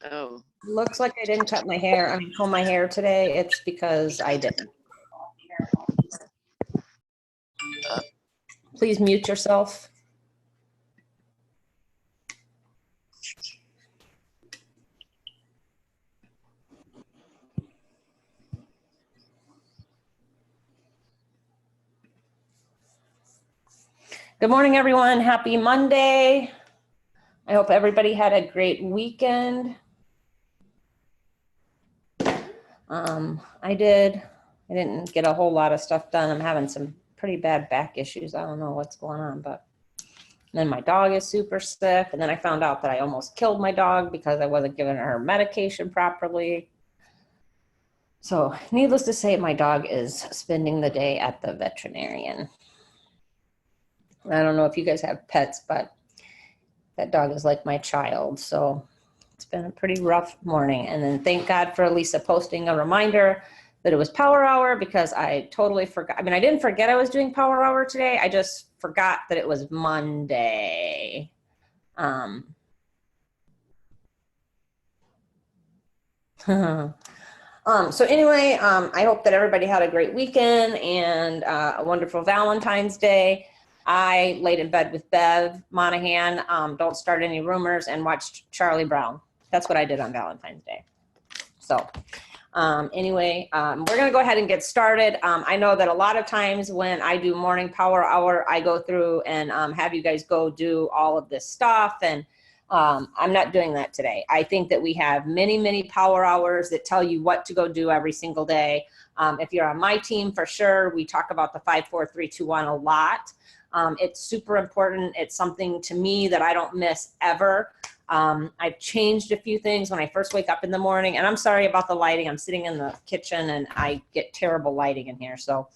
Oh. Looks like I didn't cut my hair. I'm comb my hair today. It's because I didn't. Please mute yourself. Good morning, everyone. Happy Monday. I hope everybody had a great weekend. I did. I didn't get a whole lot of stuff done. I'm having some pretty bad back issues. I don't know what's going on, but then my dog is super sick. And then I found out that I almost killed my dog because I wasn't giving her medication properly. So needless to say, my dog is spending the day at the veterinarian. I don't know if you guys have pets, but that dog is like my child. So it's been a pretty rough morning. And then thank God for Lisa posting a reminder that it was Power Hour, because I totally forgot. I mean, I didn't forget I was doing Power Hour today. I just forgot that it was Monday. So anyway, I hope that everybody had a great weekend and a wonderful Valentine's Day. I laid in bed with Bev Monahan, Don't Start Any Rumors, and watched Charlie Brown. That's what I did on Valentine's Day. So anyway, we're going to go ahead and get started. I know that a lot of times when I do morning Power Hour, I go through and have you guys go do all of this stuff. And I'm not doing that today. I think that we have many, many Power Hours that tell you what to go do every single day. If you're on my team, for sure, we talk about the 5, 4, 3, 2, 1 a lot. It's super important. It's something to me that I don't miss ever. I've changed a few things when I first wake up in the morning, and I'm sorry about the lighting. I'm sitting in the kitchen and I get terrible lighting in here. So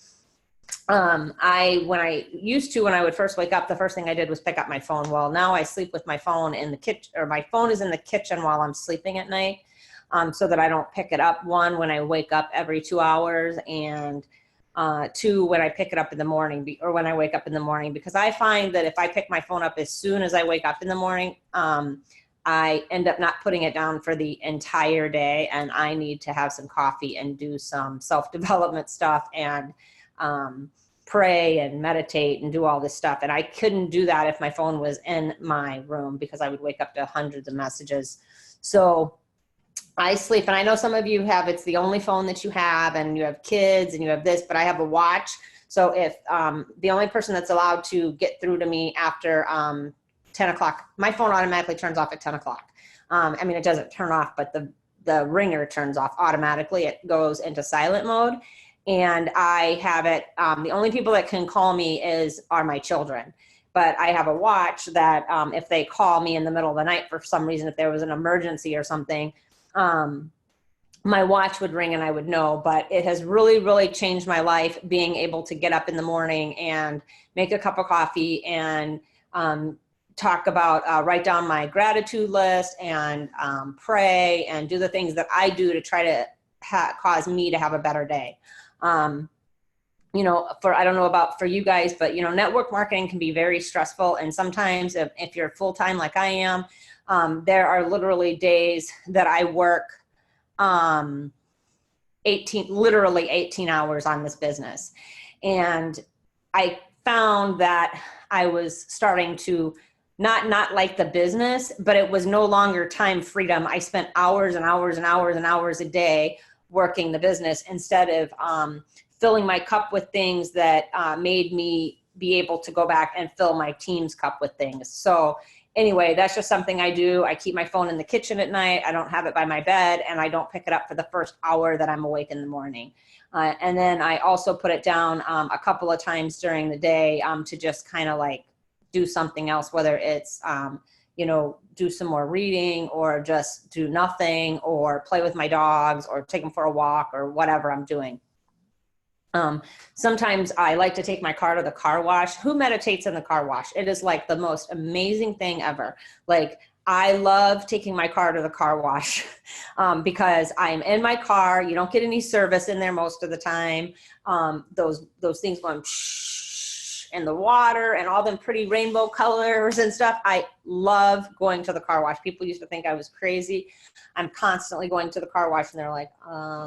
when I would first wake up, the first thing I did was pick up my phone. Well, now I sleep with my phone in the kitchen, or my phone is in the kitchen while I'm sleeping at night, so that I don't pick it up, one, when I wake up every 2 hours, and two, when I pick it up in the morning, or when I wake up in the morning, because I find that if I pick my phone up as soon as I wake up in the morning, I end up not putting it down for the entire day, and I need to have some coffee and do some self-development stuff and pray and meditate and do all this stuff. And I couldn't do that if my phone was in my room, because I would wake up to hundreds of messages. So I sleep, and I know some of you have, it's the only phone that you have, and you have kids and you have this, but I have a watch. So if the only person that's allowed to get through to me after 10 o'clock, my phone automatically turns off at 10 o'clock. I mean, it doesn't turn off, but the ringer turns off automatically. It goes into silent mode, and I have it, the only people that can call me are my children. But I have a watch that if they call me in the middle of the night for some reason, if there was an emergency or something, my watch would ring and I would know. But it has really, really changed my life, being able to get up in the morning and make a cup of coffee and talk about, write down my gratitude list and pray and do the things that I do to try to cause me to have a better day. You know, I don't know about for you guys, but, you know, network marketing can be very stressful. And sometimes if you're full-time like I am, there are literally days that I work literally 18 hours on this business. And I found that I was starting to not like the business, but it was no longer time freedom. I spent hours and hours and hours and hours a day working the business instead of filling my cup with things that made me be able to go back and fill my team's cup with things. So anyway, that's just something I do. I keep my phone in the kitchen at night. I don't have it by my bed, and I don't pick it up for the first hour that I'm awake in the morning. And then I also put it down a couple of times during the day to just kind of like do something else, whether it's, you know, do some more reading or just do nothing or play with my dogs or take them for a walk or whatever I'm doing. Sometimes I like to take my car to the car wash. Who meditates in the car wash? It is like the most amazing thing ever. Like, I love taking my car to the car wash because I'm in my car. You don't get any service in there most of the time. Those things going shh, and the water and all them pretty rainbow colors and stuff. I love going to the car wash. People used to think I was crazy. I'm constantly going to the car wash and they're like,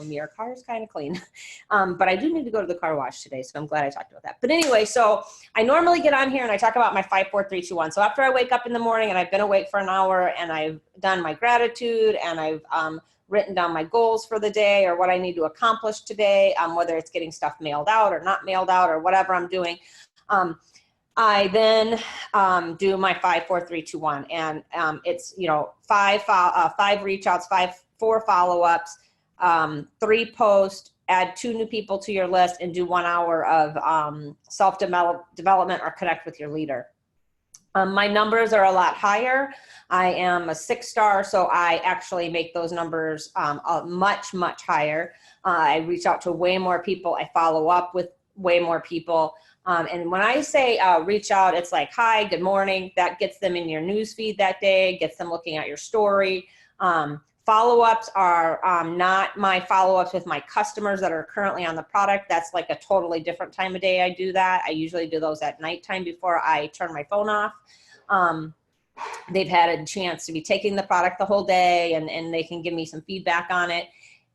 your car is kind of clean. But I do need to go to the car wash today. So I'm glad I talked about that. But anyway, so I normally get on here and I talk about my 5, 4, 3, 2, 1. So after I wake up in the morning and I've been awake for an hour and I've done my gratitude and I've written down my goals for the day or what I need to accomplish today, whether it's getting stuff mailed out or not mailed out or whatever I'm doing. I then do my 5, 4, 3, 2, 1. And it's, 5 reach outs, 4 follow-ups, 3 posts, add 2 new people to your list, and do 1 hour of self-development or connect with your leader. My numbers are a lot higher. I am a 6-star, so I actually make those numbers much, much higher. I reach out to way more people. I follow up with way more people. And when I say reach out, it's like, hi, good morning. That gets them in your news feed that day, gets them looking at your story. Follow-ups are not my follow-ups with my customers that are currently on the product. That's like a totally different time of day I do that. I usually do those at nighttime before I turn my phone off. They've had a chance to be taking the product the whole day and they can give me some feedback on it.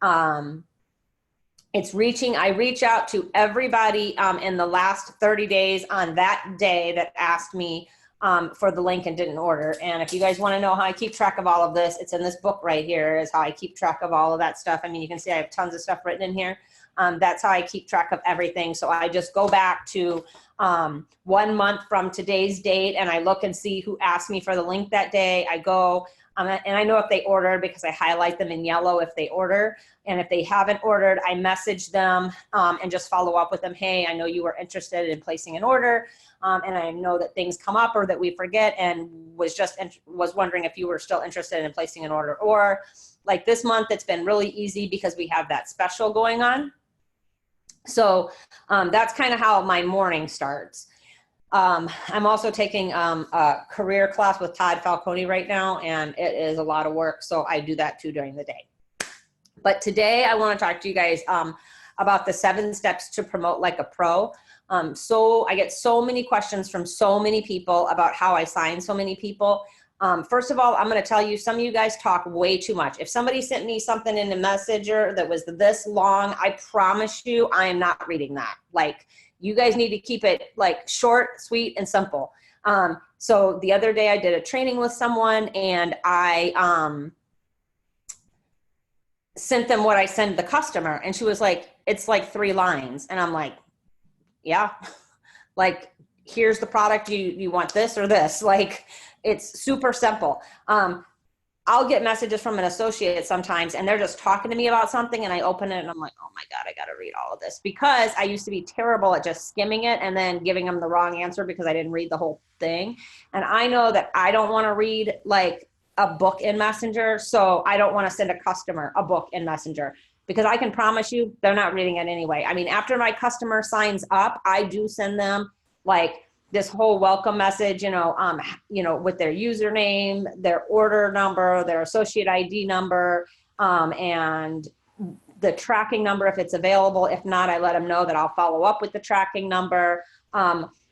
I reach out to everybody in the last 30 days on that day that asked me for the link and didn't order. And if you guys want to know how I keep track of all of this, it's in this book right here is how I keep track of all of that stuff. I mean, you can see I have tons of stuff written in here. That's how I keep track of everything. So I just go back to 1 month from today's date and I look and see who asked me for the link that day. I go and I know if they ordered because I highlight them in yellow if they order. And if they haven't ordered, I message them and just follow up with them. Hey, I know you were interested in placing an order. And I know that things come up or that we forget and was wondering if you were still interested in placing an order. Or like this month, it's been really easy because we have that special going on. So that's kind of how my morning starts. I'm also taking a career class with Todd Falcone right now, and it is a lot of work. So I do that too during the day. But today I want to talk to you guys about the 7 steps to promote like a pro. So I get so many questions from so many people about how I sign so many people. First of all, I'm going to tell you, some of you guys talk way too much. If somebody sent me something in a messenger that was this long, I promise you, I am not reading that. Like, you guys need to keep it like short, sweet, and simple. So the other day I did a training with someone and I sent them what I send the customer. And she was like, it's like 3 lines. And I'm like, yeah, like, here's the product. You want this or this? Like, it's super simple. I'll get messages from an associate sometimes and they're just talking to me about something and I open it and I'm like, oh my God, I got to read all of this, because I used to be terrible at just skimming it and then giving them the wrong answer because I didn't read the whole thing. And I know that I don't want to read like a book in Messenger. So I don't want to send a customer a book in Messenger because I can promise you they're not reading it anyway. I mean, after my customer signs up, I do send them like this whole welcome message, with their username, their order number, their associate ID number, and the tracking number if it's available. If not, I let them know that I'll follow up with the tracking number,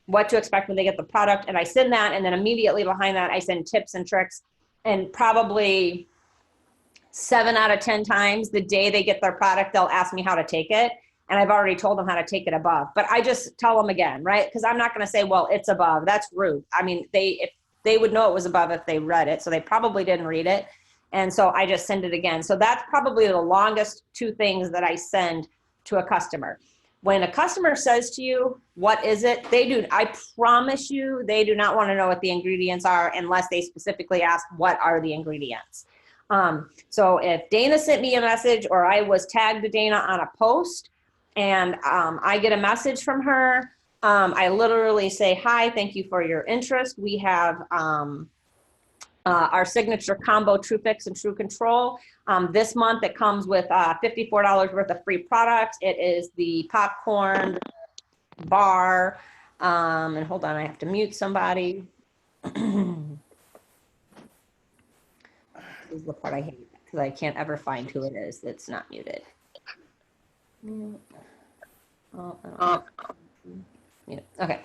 what to expect when they get the product. And I send that. And then immediately behind that, I send tips and tricks. And probably 7 out of 10 times the day they get their product, they'll ask me how to take it. And I've already told them how to take it above, but I just tell them again, right? Because I'm not going to say, well, it's above. That's rude. I mean, if they would know it was above if they read it. So they probably didn't read it. And so I just send it again. So that's probably the longest 2 things that I send to a customer. When a customer says to you, what is it? I promise you, they do not want to know what the ingredients are unless they specifically ask, what are the ingredients? So if Dana sent me a message or I was tagged to Dana on a post, and I get a message from her, I literally say, hi, thank you for your interest. We have our signature combo Tru Fix and Tru Control. This month it comes with $54 worth of free products. It is the popcorn bar. And hold on, I have to mute somebody. This is the part I hate because I can't ever find who it is that's not muted. Okay.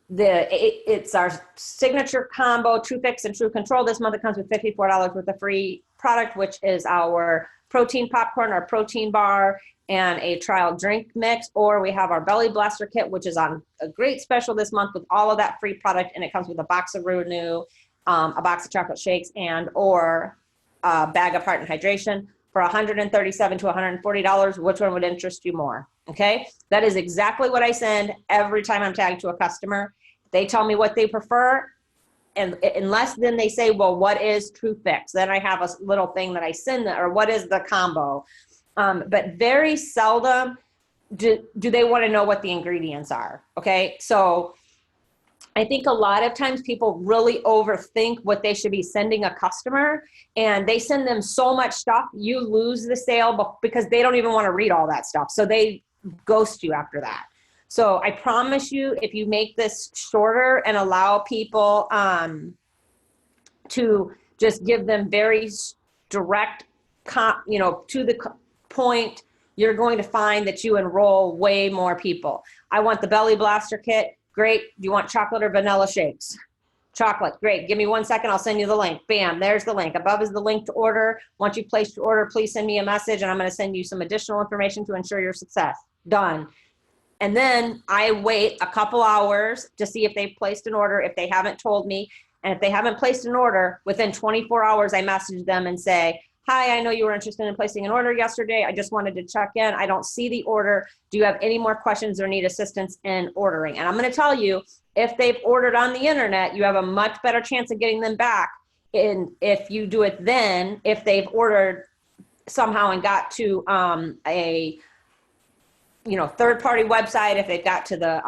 It's our signature combo, True Fix and True Control. This month it comes with $54 worth of free product, which is our protein popcorn, our protein bar, and a trial drink mix. Or we have our Belly Blaster kit, which is on a great special this month with all of that free product, and it comes with a box of Renew, a box of chocolate shakes, and or a bag of Heart and Hydration for $137 to $140. Which one would interest you more? Okay, that is exactly what I send every time I'm tagged to a customer. They tell me what they prefer, and unless then they say, well, what is True Fix? Then I have a little thing that I send them, or what is the combo? But very seldom do they want to know what the ingredients are. Okay, so I think a lot of times people really overthink what they should be sending a customer, and they send them so much stuff, you lose the sale because they don't even want to read all that stuff. So they ghost you after that. So I promise you, if you make this shorter and allow people to just give them very direct, to the point, you're going to find that you enroll way more people. I want the Belly Blaster kit. Great. Do you want chocolate or vanilla shakes? Chocolate. Great. Give me 1 second. I'll send you the link. Bam. There's the link. Above is the link to order. Once you place your order, please send me a message, and I'm going to send you some additional information to ensure your success. Done. And then I wait a couple hours to see if they've placed an order, if they haven't told me. And if they haven't placed an order, within 24 hours, I message them and say, hi, I know you were interested in placing an order yesterday. I just wanted to check in. I don't see the order. Do you have any more questions or need assistance in ordering? And I'm going to tell you, if they've ordered on the internet, you have a much better chance of getting them back. And if you do it then, if they've ordered somehow and got to a third-party website, if they've got to the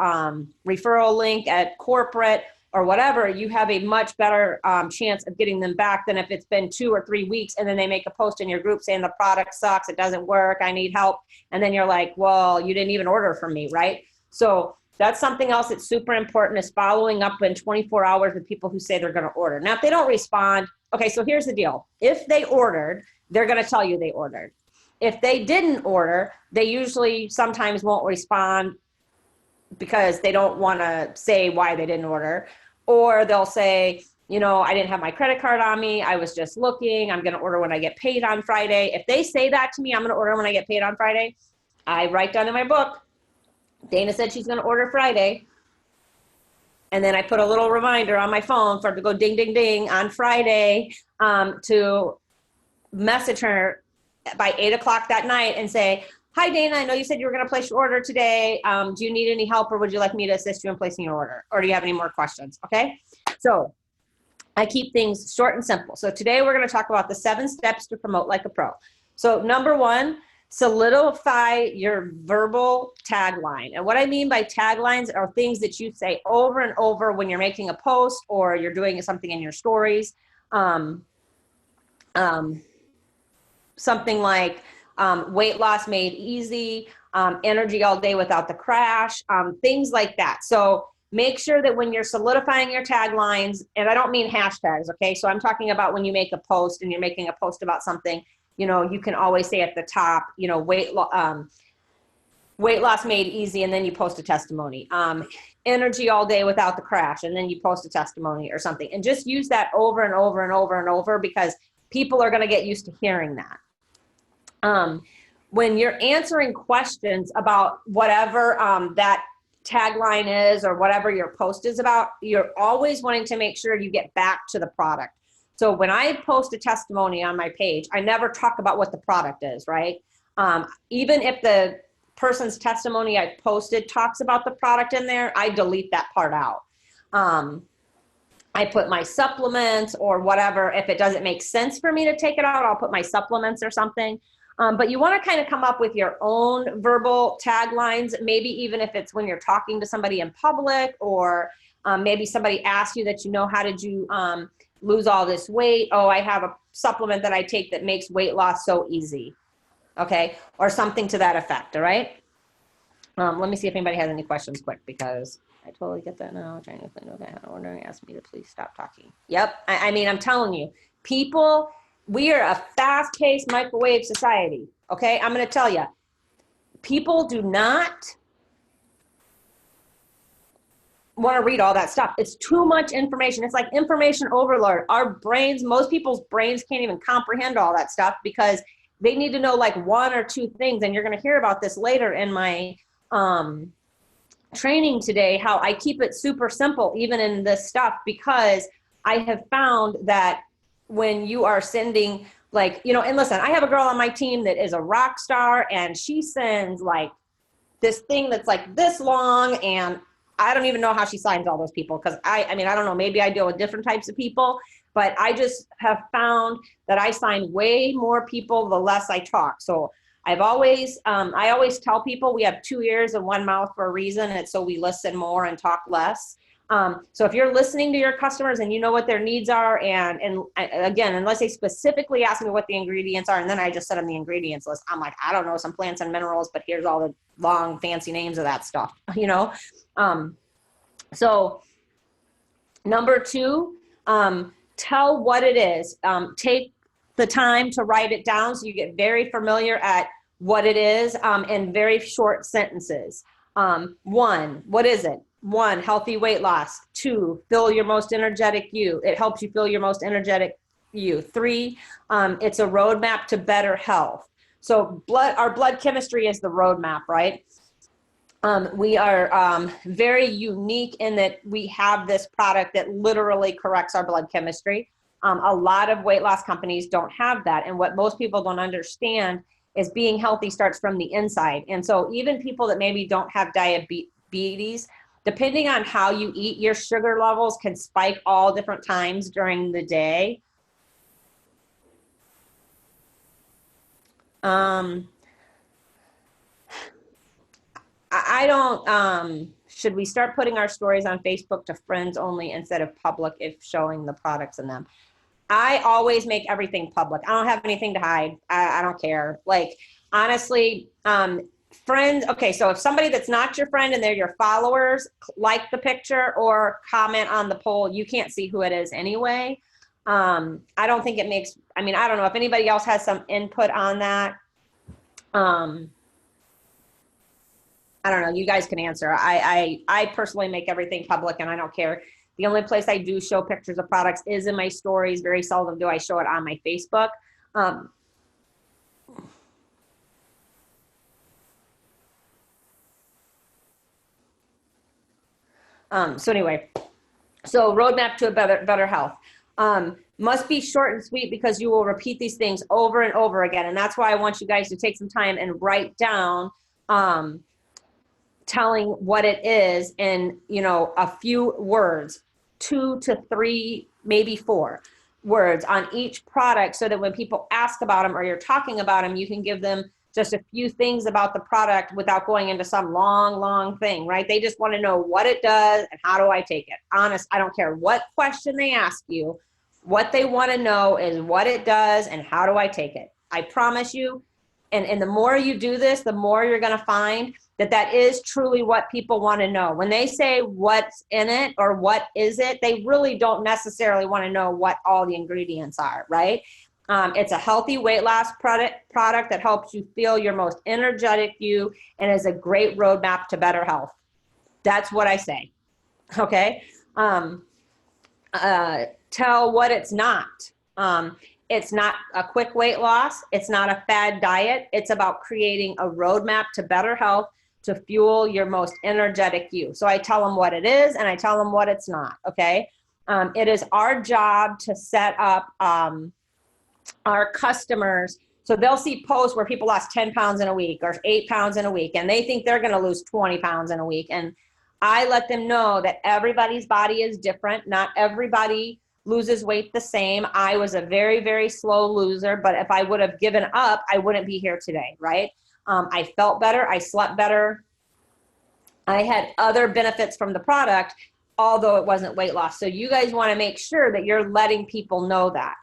referral link at corporate or whatever, you have a much better chance of getting them back than if it's been 2 or 3 weeks and then they make a post in your group saying the product sucks, it doesn't work, I need help. And then you're like, well, you didn't even order from me, right? So that's something else that's super important, is following up in 24 hours with people who say they're going to order. Now, if they don't respond, okay, so here's the deal. If they ordered, they're going to tell you they ordered. If they didn't order, they usually sometimes won't respond because they don't want to say why they didn't order. Or they'll say, I didn't have my credit card on me. I was just looking. I'm going to order when I get paid on Friday. If they say that to me, I'm going to order when I get paid on Friday. I write down in my book, Dana said she's going to order Friday. And then I put a little reminder on my phone for it to go ding, ding, ding on Friday to message her by 8 o'clock that night and say, hi, Dana, I know you said you were going to place your order today. Do you need any help, or would you like me to assist you in placing your order? Or do you have any more questions? Okay. So I keep things short and simple. So today we're going to talk about the 7 steps to promote like a pro. So number 1, solidify your verbal tagline. And what I mean by taglines are things that you say over and over when you're making a post or you're doing something in your stories. Something like, weight loss made easy, energy all day without the crash, things like that. So make sure that when you're solidifying your taglines, and I don't mean hashtags, okay? So I'm talking about when you make a post and you're making a post about something, you can always say at the top, weight loss made easy, and then you post a testimony. Energy all day without the crash, and then you post a testimony or something. And just use that over and over and over and over, because people are going to get used to hearing that. When you're answering questions about whatever that tagline is or whatever your post is about, you're always wanting to make sure you get back to the product. So when I post a testimony on my page, I never talk about what the product is, right? Even if the person's testimony I posted talks about the product in there, I delete that part out. I put my supplements or whatever. If it doesn't make sense for me to take it out, I'll put my supplements or something. But you want to kind of come up with your own verbal taglines, maybe even if it's when you're talking to somebody in public, or maybe somebody asks you that, how did you lose all this weight? Oh, I have a supplement that I take that makes weight loss so easy. Okay. Or something to that effect. All right. Let me see if anybody has any questions quick, because I totally get that now. Trying to think of that. Ordering asked me to please stop talking. Yep. I mean, I'm telling you, people, we are a fast-paced microwave society. Okay. I'm going to tell you, people do not want to read all that stuff. It's too much information. It's like information overload. Our brains, most people's brains can't even comprehend all that stuff because they need to know like one or two things. And you're going to hear about this later in my training today, how I keep it super simple, even in this stuff, because I have found that when you are sending like, you know, and listen, I have a girl on my team that is a rock star and she sends like this thing that's like this long, and I don't even know how she signs all those people. Cause I mean, I don't know, maybe I deal with different types of people, but I just have found that I sign way more people the less I talk. So I've always, I always tell people we have 2 ears and 1 mouth for a reason. It's so we listen more and talk less. So if you're listening to your customers and you know what their needs are, and again, unless they specifically ask me what the ingredients are, and then I just send them the ingredients list, I'm like, I don't know, some plants and minerals, but here's all the long fancy names of that stuff, you know? So number 2, tell what it is. Take the time to write it down so you get very familiar at what it is in very short sentences. 1, what is it? 1, healthy weight loss. 2, feel your most energetic you. It helps you feel your most energetic you. 3, it's a roadmap to better health. So our blood chemistry is the roadmap, right? We are very unique in that we have this product that literally corrects our blood chemistry. A lot of weight loss companies don't have that. And what most people don't understand is being healthy starts from the inside. And so even people that maybe don't have diabetes, depending on how you eat, your sugar levels can spike all different times during the day. I don't, should we start putting our stories on Facebook to friends only instead of public if showing the products in them? I always make everything public. I don't have anything to hide. I don't care. Like, honestly, friends, okay, so if somebody that's not your friend and they're your followers like the picture or comment on the poll, you can't see who it is anyway. I don't think it makes, I mean, I don't know if anybody else has some input on that. I don't know, you guys can answer. I personally make everything public and I don't care. The only place I do show pictures of products is in my stories. Very seldom do I show it on my Facebook. So anyway, so roadmap to a better health. Must be short and sweet because you will repeat these things over and over again. And that's why I want you guys to take some time and write down telling what it is in, you know, a few words, 2 to 3, maybe 4 words on each product, so that when people ask about them or you're talking about them, you can give them just a few things about the product without going into some long thing, right? They just want to know what it does and how do I take it. Honest, I don't care what question they ask you. What they want to know is what it does and how do I take it. I promise you, and the more you do this, the more you're going to find that is truly what people want to know. When they say what's in it or what is it, they really don't necessarily want to know what all the ingredients are, right? It's a healthy weight loss product that helps you feel your most energetic you and is a great roadmap to better health. That's what I say, okay? Tell what it's not. It's not a quick weight loss. It's not a fad diet. It's about creating a roadmap to better health to fuel your most energetic you. So I tell them what it is and I tell them what it's not, okay? It is our job to set up our customers. So they'll see posts where people lost 10 pounds in a week or 8 pounds in a week, and they think they're gonna lose 20 pounds in a week. And I let them know that everybody's body is different. Not everybody loses weight the same. I was a very slow loser, but if I would have given up, I wouldn't be here today, right? I felt better, I slept better. I had other benefits from the product, although it wasn't weight loss. So you guys wanna make sure that you're letting people know that.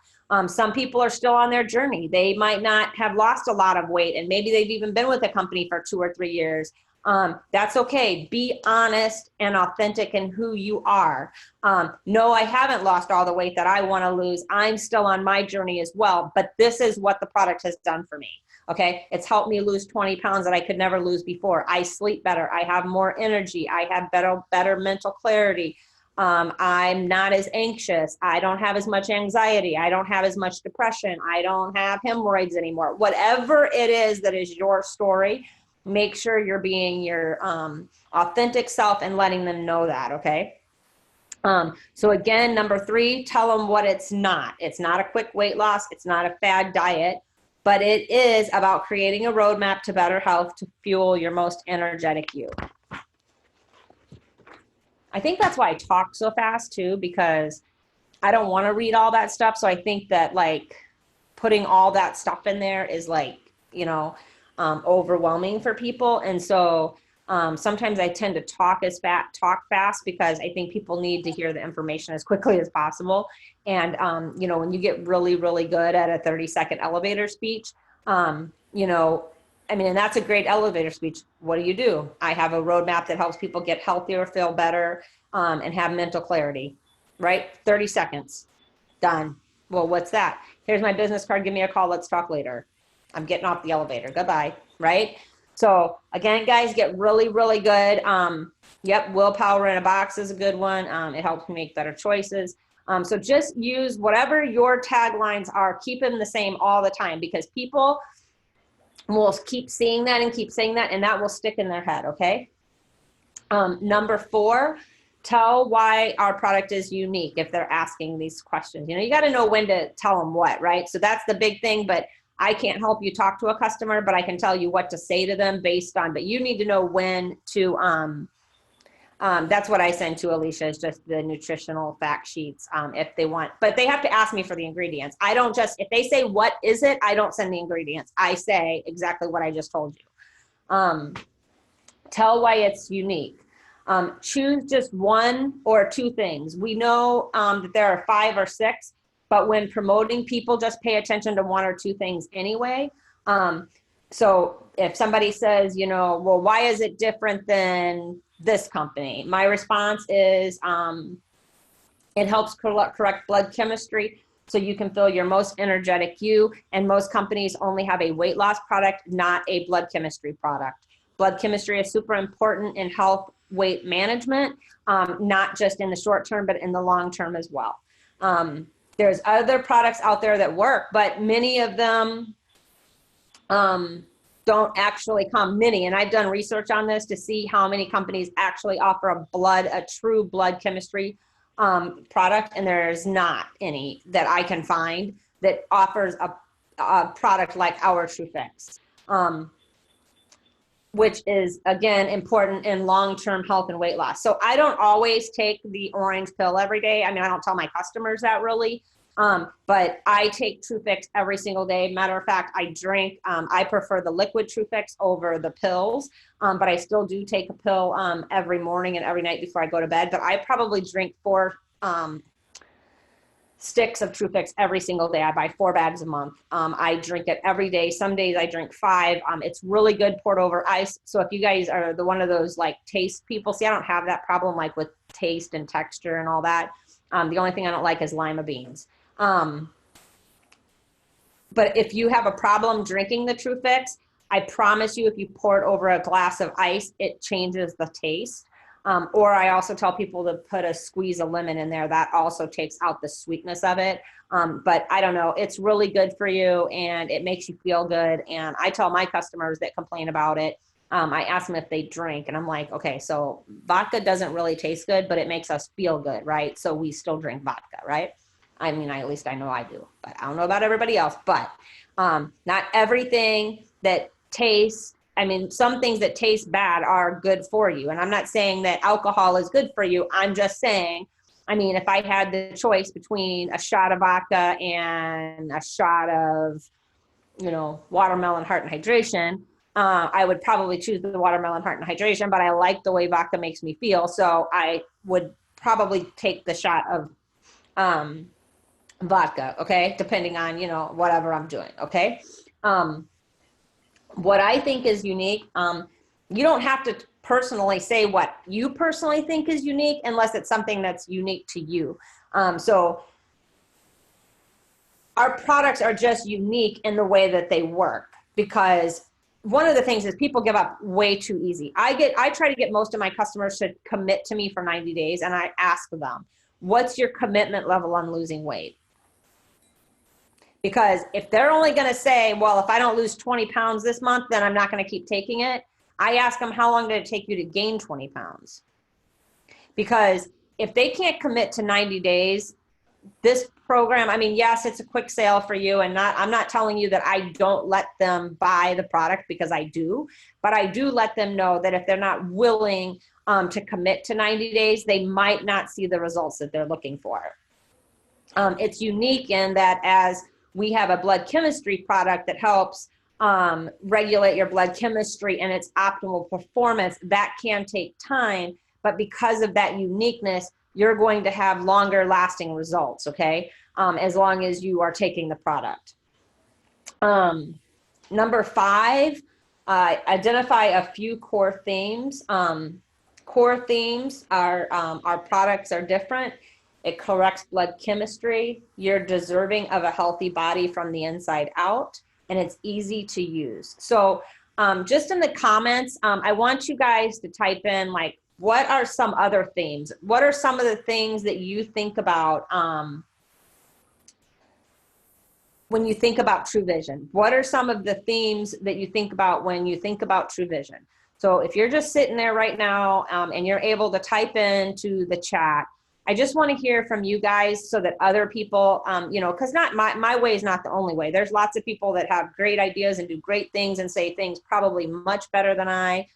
Some people are still on their journey. They might not have lost a lot of weight, and maybe they've even been with a company for 2 or 3 years. That's okay. Be honest and authentic in who you are. No, I haven't lost all the weight that I want to lose. I'm still on my journey as well, but this is what the product has done for me. Okay. It's helped me lose 20 pounds that I could never lose before. I sleep better. I have more energy. I have better mental clarity. I'm not as anxious. I don't have as much anxiety. I don't have as much depression. I don't have hemorrhoids anymore. Whatever it is that is your story, make sure you're being your authentic self and letting them know that. Okay. So again, number 3, tell them what it's not. It's not a quick weight loss. It's not a fad diet, but it is about creating a roadmap to better health to fuel your most energetic you. I think that's why I talk so fast too, because I don't want to read all that stuff. So I think that like putting all that stuff in there is like, overwhelming for people. And so sometimes I tend to talk fast because I think people need to hear the information as quickly as possible. And, when you get really, really good at a 30-second elevator speech, and that's a great elevator speech. What do? I have a roadmap that helps people get healthier, feel better, and have mental clarity, right? 30 seconds, done. Well, what's that? Here's my business card. Give me a call. Let's talk later. I'm getting off the elevator. Goodbye. Right? So again, guys, get really, really good. Willpower in a box is a good one. It helps me make better choices. So just use whatever your taglines are. Keep them the same all the time, because people will keep seeing that and keep saying that, and that will stick in their head. Okay. Number 4, tell why our product is unique. If they're asking these questions, you got to know when to tell them what, right? So that's the big thing, but I can't help you talk to a customer, but I can tell you what to say to them based on, but you need to know when to, that's what I send to Alicia, is just the nutritional fact sheets. If they want, but they have to ask me for the ingredients. I don't just, if they say, what is it? I don't send the ingredients. I say exactly what I just told you. Tell why it's unique. Choose just 1 or 2 things. We know that there are 5 or 6, but when promoting, people just pay attention to 1 or 2 things anyway. So if somebody says, well, why is it different than this company? My response is, it helps correct blood chemistry so you can feel your most energetic you. And most companies only have a weight loss product, not a blood chemistry product. Blood chemistry is super important in health weight management, not just in the short term, but in the long term as well. There's other products out there that work, but many of them don't actually come. And I've done research on this to see how many companies actually offer a true blood chemistry product, and there's not any that I can find that offers a product like our Tru Fix, which is, again, important in long-term health and weight loss. So I don't always take the orange pill every day. I don't tell my customers that really, but I take Tru Fix every single day. Matter of fact, I prefer the liquid Tru Fix over the pills, but I still do take a pill every morning and every night before I go to bed. But I probably drink 4 sticks of Tru Fix every single day. I buy 4 bags a month. I drink it every day. Some days I drink 5. It's really good poured over ice. So if you guys are one of those like taste people, see, I don't have that problem like with taste and texture and all that. The only thing I don't like is lima beans. But if you have a problem drinking the Tru Fix, I promise you, if you pour it over a glass of ice, it changes the taste. Or I also tell people to put a squeeze of lemon in there. That also takes out the sweetness of it. But I don't know, it's really good for you and it makes you feel good. And I tell my customers that complain about it, I ask them if they drink, and I'm like, okay, so vodka doesn't really taste good, but it makes us feel good, right? So we still drink vodka, right? At least I know I do, but I don't know about everybody else. But not everything that tastes, some things that taste bad are good for you. And I'm not saying that alcohol is good for you. I'm just saying, if I had the choice between a shot of vodka and a shot of, watermelon heart and hydration, I would probably choose the watermelon heart and hydration, but I like the way vodka makes me feel. So I would probably take the shot of vodka, okay? Depending on, whatever I'm doing, okay? What I think is unique, you don't have to personally say what you personally think is unique unless it's something that's unique to you. So our products are just unique in the way that they work. because one of the things is people give up way too easy. I try to get most of my customers to commit to me for 90 days. And I ask them, what's your commitment level on losing weight? Because if they're only going to say, well, if I don't lose 20 pounds this month, then I'm not going to keep taking it. I ask them, how long did it take you to gain 20 pounds? Because if they can't commit to 90 days, this program, I mean, yes, it's a quick sale for you, and I'm not telling you that I don't let them buy the product, because I do, but I do let them know that if they're not willing to commit to 90 days, they might not see the results that they're looking for. It's unique in that as we have a blood chemistry product that helps regulate your blood chemistry and its optimal performance, that can take time, but because of that uniqueness, you're going to have longer lasting results, okay? As long as you are taking the product. Number 5, identify a few core themes. Core themes are our products are different. It corrects blood chemistry. You're deserving of a healthy body from the inside out, and it's easy to use. So just in the comments, I want you guys to type in, like, what are some other themes? What are some of the things that you think about when you think about True Vision? What are some of the themes that you think about when you think about True Vision? So if you're just sitting there right now and you're able to type into the chat, I just want to hear from you guys so that other people, you know, because not my way is not the only way. There's lots of people that have great ideas and do great things and say things probably much better than I.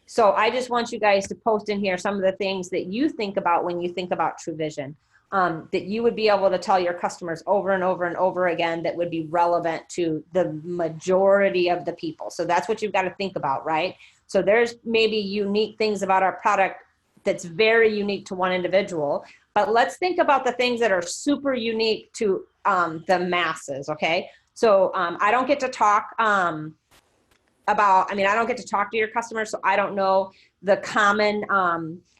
So I just want you guys to post in here some of the things that you think about when you think about True Vision, that you would be able to tell your customers over and over and over again that would be relevant to the majority of the people. So that's what you've got to think about, right? So there's maybe unique things about our product that's very unique to one individual, but let's think about the things that are super unique to the masses, okay? So I don't get to talk I don't get to talk to your customers, so I don't know the common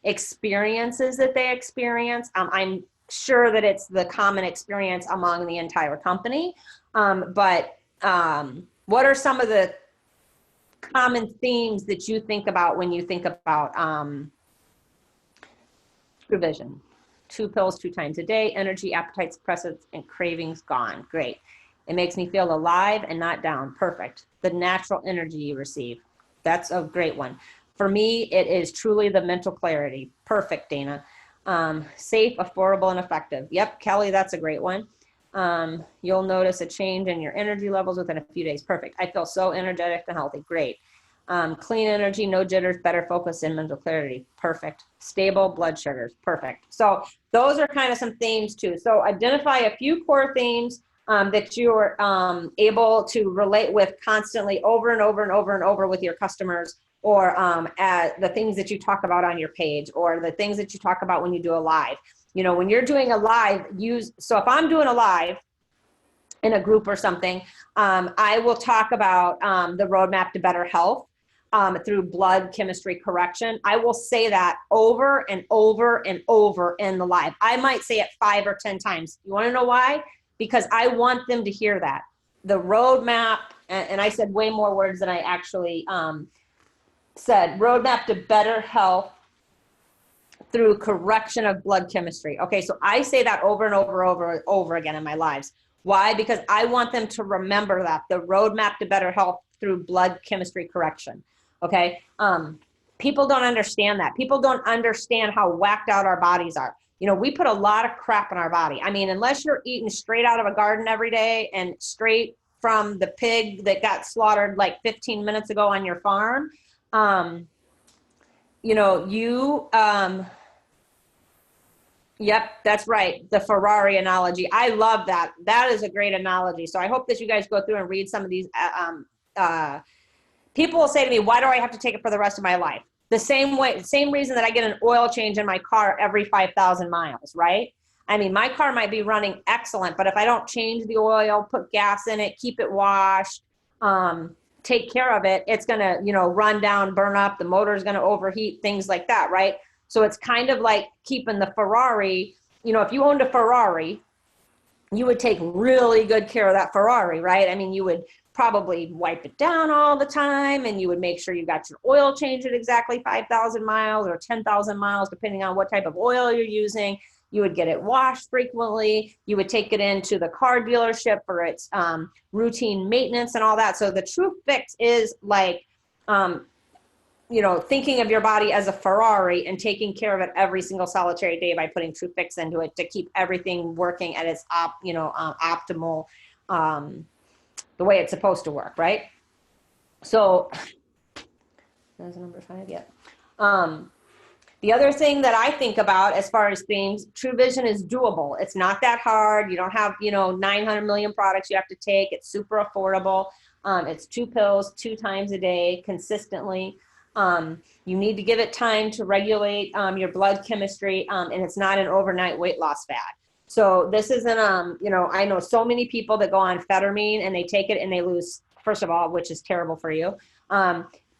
experiences that they experience. I'm sure that it's the common experience among the entire company, but what are some of the common themes that you think about when you think about True Vision? 2 pills 2 times a day, energy, appetite suppressants, and cravings gone. Great. It makes me feel alive and not down. Perfect. The natural energy you receive. That's a great one. For me, it is truly the mental clarity. Perfect, Dana. Safe, affordable, and effective. Yep, Kelly, that's a great one. You'll notice a change in your energy levels within a few days. Perfect. I feel so energetic and healthy. Great. Clean energy, no jitters, better focus, and mental clarity. Perfect. Stable blood sugars. Perfect. So those are kind of some themes too. So identify a few core themes that you're able to relate with constantly over and over and over and over with your customers, or at the things that you talk about on your page, or the things that you talk about when you do a live. You know, when you're doing a live, so if I'm doing a live in a group or something, I will talk about the roadmap to better health through blood chemistry correction. I will say that over and over and over in the live. I might say it 5 or 10 times. You want to know why? Because I want them to hear that. The roadmap, and I said way more words than I actually said, roadmap to better health through correction of blood chemistry. Okay, so I say that over and over again in my lives. Why? Because I want them to remember that, the roadmap to better health through blood chemistry correction. Okay, people don't understand that. People don't understand how whacked out our bodies are. You know, we put a lot of crap in our body. I mean, unless you're eating straight out of a garden every day and straight from the pig that got slaughtered like 15 minutes ago on your farm, you know, yep, that's right. The Ferrari analogy. I love that. That is a great analogy. So I hope that you guys go through and read some of these. People will say to me, why do I have to take it for the rest of my life? The same reason that I get an oil change in my car every 5,000 miles, right? I mean, my car might be running excellent, but if I don't change the oil, put gas in it, keep it washed, take care of it, it's going to, you know, run down, burn up, the motor is going to overheat, things like that, right? So it's kind of like keeping the Ferrari. You know, if you owned a Ferrari, you would take really good care of that Ferrari, right? I mean, you would probably wipe it down all the time, and you would make sure you got your oil changed at exactly 5,000 miles or 10,000 miles, depending on what type of oil you're using. You would get it washed frequently. You would take it into the car dealership for its routine maintenance and all that. So the Tru Fix is like, you know, thinking of your body as a Ferrari and taking care of it every single solitary day by putting Tru Fix into it to keep everything working at its optimal, the way it's supposed to work, right? So that's number 5 yet. The other thing that I think about as far as things, True Vision is doable. It's not that hard. You don't have, 900 million products you have to take. It's super affordable. It's 2 pills 2 times a day consistently. You need to give it time to regulate your blood chemistry, and it's not an overnight weight loss fad. So this isn't, I know so many people that go on phetamine and they take it and they lose, first of all, which is terrible for you.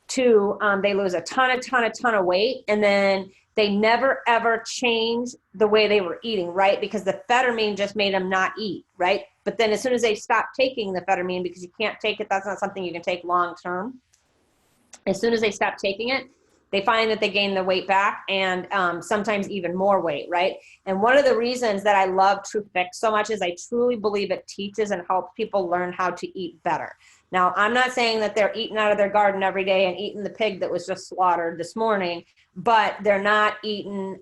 2, they lose a ton of weight, and then they never ever change the way they were eating, right? Because the phetamine just made them not eat, right? But then as soon as they stop taking the phetamine, because you can't take it, that's not something you can take long term. As soon as they stop taking it, they find that they gain the weight back, and sometimes even more weight, right? And one of the reasons that I love Tru Fix so much is I truly believe it teaches and helps people learn how to eat better. Now, I'm not saying that they're eating out of their garden every day and eating the pig that was just slaughtered this morning, but they're not eating,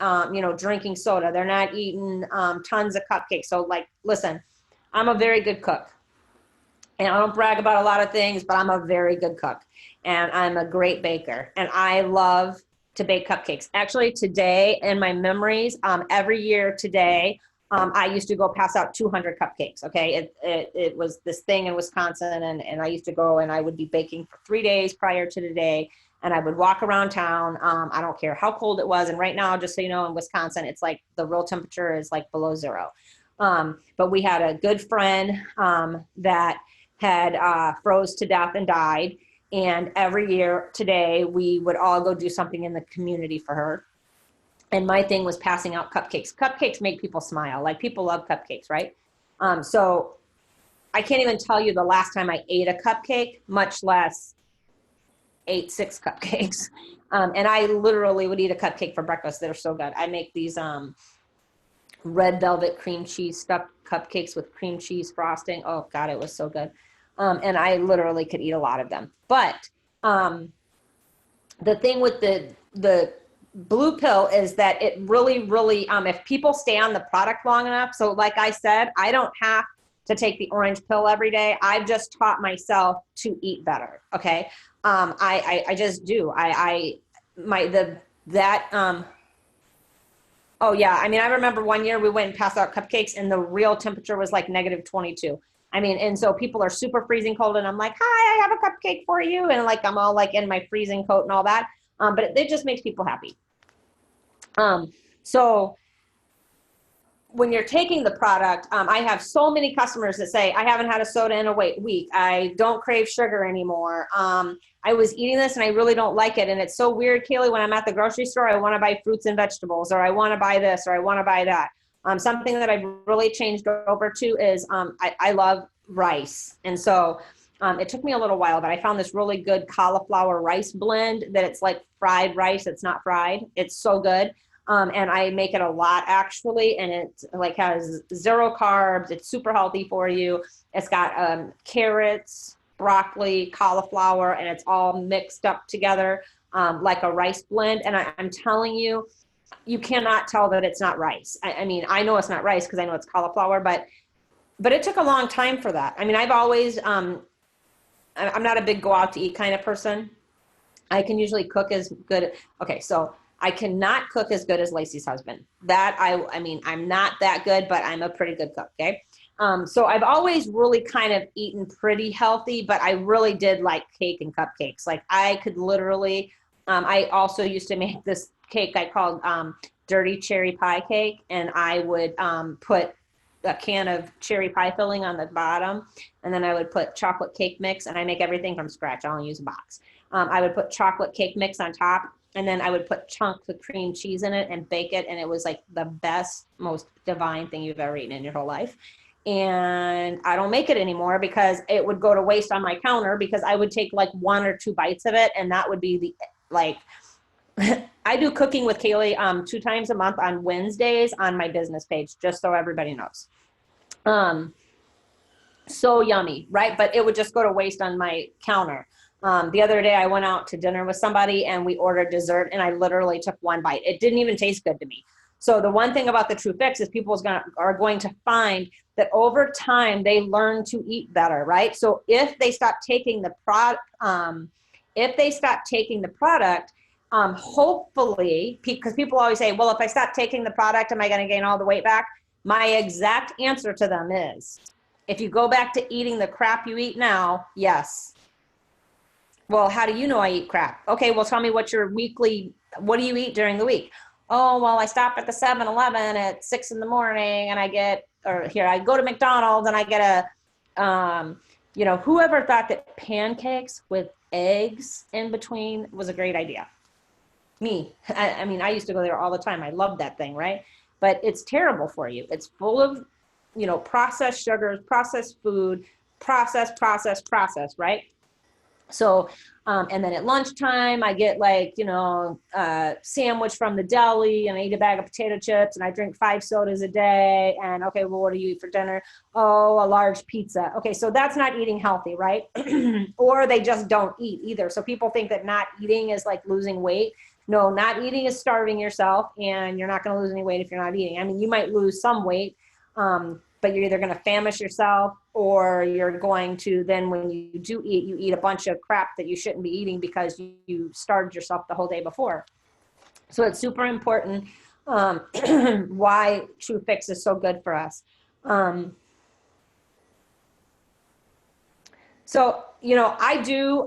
drinking soda. They're not eating tons of cupcakes. So, like, listen, I'm a very good cook. And I don't brag about a lot of things, but I'm a very good cook. And I'm a great baker. And I love to bake cupcakes. Actually, today, in my memories, every year today, I used to go pass out 200 cupcakes, okay? It was this thing in Wisconsin, and I used to go and I would be baking for 3 days prior to the day, and I would walk around town. I don't care how cold it was, and right now, just so you know, in Wisconsin, it's like the real temperature is like below 0. But we had a good friend that had froze to death and died, and every year today, we would all go do something in the community for her. And my thing was passing out cupcakes. Cupcakes make people smile. Like, people love cupcakes, right? So I can't even tell you the last time I ate a cupcake, much less ate 6 cupcakes. And I literally would eat a cupcake for breakfast. They're so good. I make these red velvet cream cheese stuffed cupcakes with cream cheese frosting. Oh God, it was so good. And I literally could eat a lot of them. But the thing with the blue pill is that it really, if people stay on the product long enough, so like I said, I don't have to take the orange pill every day. I've just taught myself to eat better. Okay. I just do. Oh yeah. I mean, I remember one year we went and passed out cupcakes and the real temperature was like -22. I mean, and so people are super freezing cold and I'm like, hi, I have a cupcake for you. And like, I'm all like in my freezing coat and all that. But it just makes people happy. So when you're taking the product, I have so many customers that say, I haven't had a soda in a week. I don't crave sugar anymore. I was eating this and I really don't like it. And it's so weird, Kaylee, when I'm at the grocery store, I want to buy fruits and vegetables, or I want to buy this, or I want to buy that. Something that I've really changed over to is I love rice. And so it took me a little while, but I found this really good cauliflower rice blend that it's like fried rice. It's not fried. It's so good. And I make it a lot actually. And it like has 0 carbs. It's super healthy for you. It's got carrots, broccoli, cauliflower, and it's all mixed up together like a rice blend. And I'm telling you, you cannot tell that it's not rice. I mean, I know it's not rice because I know it's cauliflower, but it took a long time for that. I mean, I've always, I'm not a big go out to eat kind of person. I can usually cook as good. Okay. So I cannot cook as good as Lacey's husband. That I mean, I'm not that good, but I'm a pretty good cook. Okay. So I've always really kind of eaten pretty healthy, but I really did like cake and cupcakes. Like I could literally, I also used to make this cake I called dirty cherry pie cake. And I would put a can of cherry pie filling on the bottom. And then I would put chocolate cake mix, and I make everything from scratch. I only use a box. I would put chocolate cake mix on top, and then I would put chunks of cream cheese in it and bake it. And it was like the best, most divine thing you've ever eaten in your whole life. and I don't make it anymore because it would go to waste on my counter because I would take like 1 or 2 bites of it, and that would be the like I do cooking with Kaylee 2 times a month on Wednesdays on my business page, just so everybody knows. So yummy, right? But it would just go to waste on my counter. The other day I went out to dinner with somebody and we ordered dessert and I literally took 1 bite. It didn't even taste good to me. So the one thing about the Tru Fix is people are going to find that over time they learn to eat better, right? So if they stop taking the product, hopefully, because people always say, well, if I stop taking the product, am I going to gain all the weight back? My exact answer to them is, if you go back to eating the crap you eat now, yes. Well, how do you know I eat crap? Okay, well, tell me what do you eat during the week? Oh, well, I stop at the 7-Eleven at 6 in the morning and I go to McDonald's and I get whoever thought that pancakes with eggs in between was a great idea? Me. I mean, I used to go there all the time. I loved that thing, right? But it's terrible for you. It's full of, processed sugars, processed food, process, right? So, and then at lunchtime, I get sandwich from the deli and I eat a bag of potato chips and I drink 5 sodas a day. And okay, well, what do you eat for dinner? Oh, a large pizza. Okay, so that's not eating healthy, right? Or they just don't eat either. So people think that not eating is like losing weight. No, not eating is starving yourself, and you're not going to lose any weight if you're not eating. I mean, you might lose some weight, but you're either going to famish yourself or you're going to, then when you do eat, you eat a bunch of crap that you shouldn't be eating because you starved yourself the whole day before. So it's super important why Tru Fix is so good for us. I do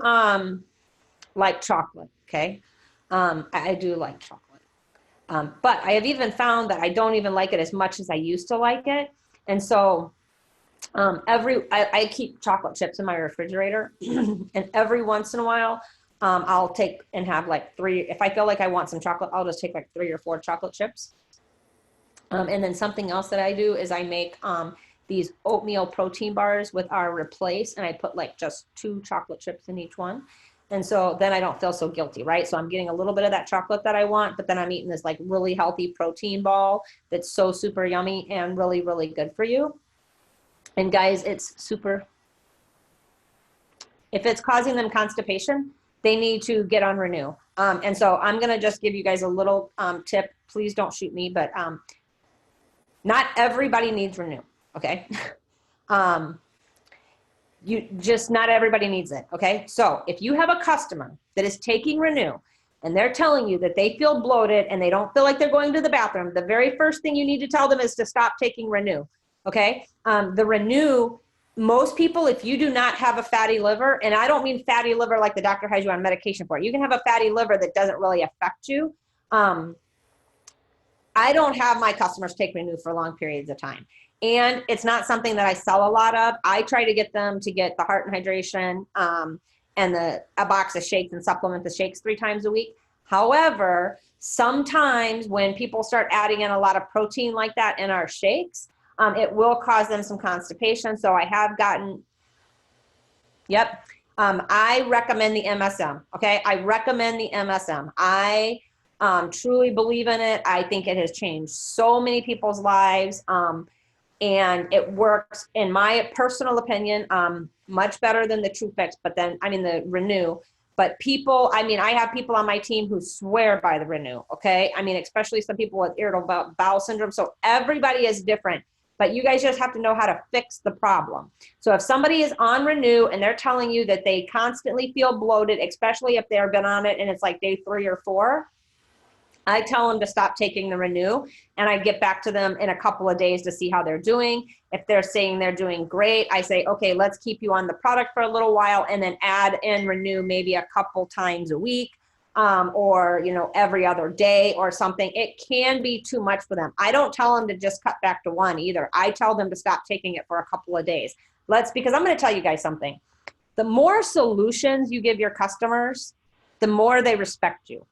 like chocolate, okay? I do like chocolate. But I have even found that I don't even like it as much as I used to like it. And so I keep chocolate chips in my refrigerator and every once in a while, I'll take and have like 3, if I feel like I want some chocolate, I'll just take like 3 or 4 chocolate chips. And then something else that I do is I make these oatmeal protein bars with our Replace, and I put like just 2 chocolate chips in each one. And so then I don't feel so guilty, right? So I'm getting a little bit of that chocolate that I want, but then I'm eating this like really healthy protein ball that's so super yummy and really, really good for you. And guys, it's super, if it's causing them constipation, they need to get on Renew. And so I'm going to just give you guys a little tip. Please don't shoot me, but not everybody needs Renew, okay? Not everybody needs it, okay? So if you have a customer that is taking Renew and they're telling you that they feel bloated and they don't feel like they're going to the bathroom, the very first thing you need to tell them is to stop taking Renew, okay? The Renew, most people, if you do not have a fatty liver, and I don't mean fatty liver like the doctor has you on medication for, you can have a fatty liver that doesn't really affect you. I don't have my customers take Renew for long periods of time. And it's not something that I sell a lot of. I try to get them to get the Heart and Hydration and a box of shakes and supplement the shakes 3 times a week. However, sometimes when people start adding in a lot of protein like that in our shakes, it will cause them some constipation. So I have gotten, I recommend the MSM, okay? I recommend the MSM. I truly believe in it. I think it has changed so many people's lives. And it works, in my personal opinion, much better than the Tru Fix, the Renew. But I have people on my team who swear by the Renew, okay? I mean, especially some people with irritable bowel syndrome. So everybody is different, but you guys just have to know how to fix the problem. So if somebody is on Renew and they're telling you that they constantly feel bloated, especially if they've been on it and it's like day 3 or 4, I tell them to stop taking the Renew, and I get back to them in a couple of days to see how they're doing. If they're saying they're doing great, I say, okay, let's keep you on the product for a little while and then add in Renew maybe a couple times a week or every other day or something. It can be too much for them. I don't tell them to just cut back to 1 either. I tell them to stop taking it for a couple of days. Because I'm going to tell you guys something. The more solutions you give your customers, the more they respect you.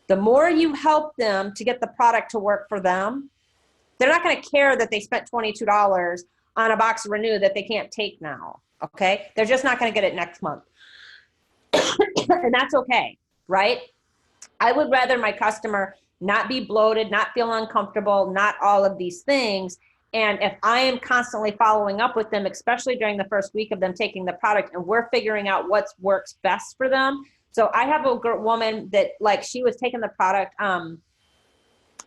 The more you help them to get the product to work for them, They're not going to care that they spent $22 on a box of Renew that they can't take now. Okay. They're just not going to get it next month. And that's okay. Right. I would rather my customer not be bloated, not feel uncomfortable, not all of these things. And if I am constantly following up with them, especially during the first week of them taking the product, and we're figuring out what works best for them. So I have a woman that, like, she was taking the product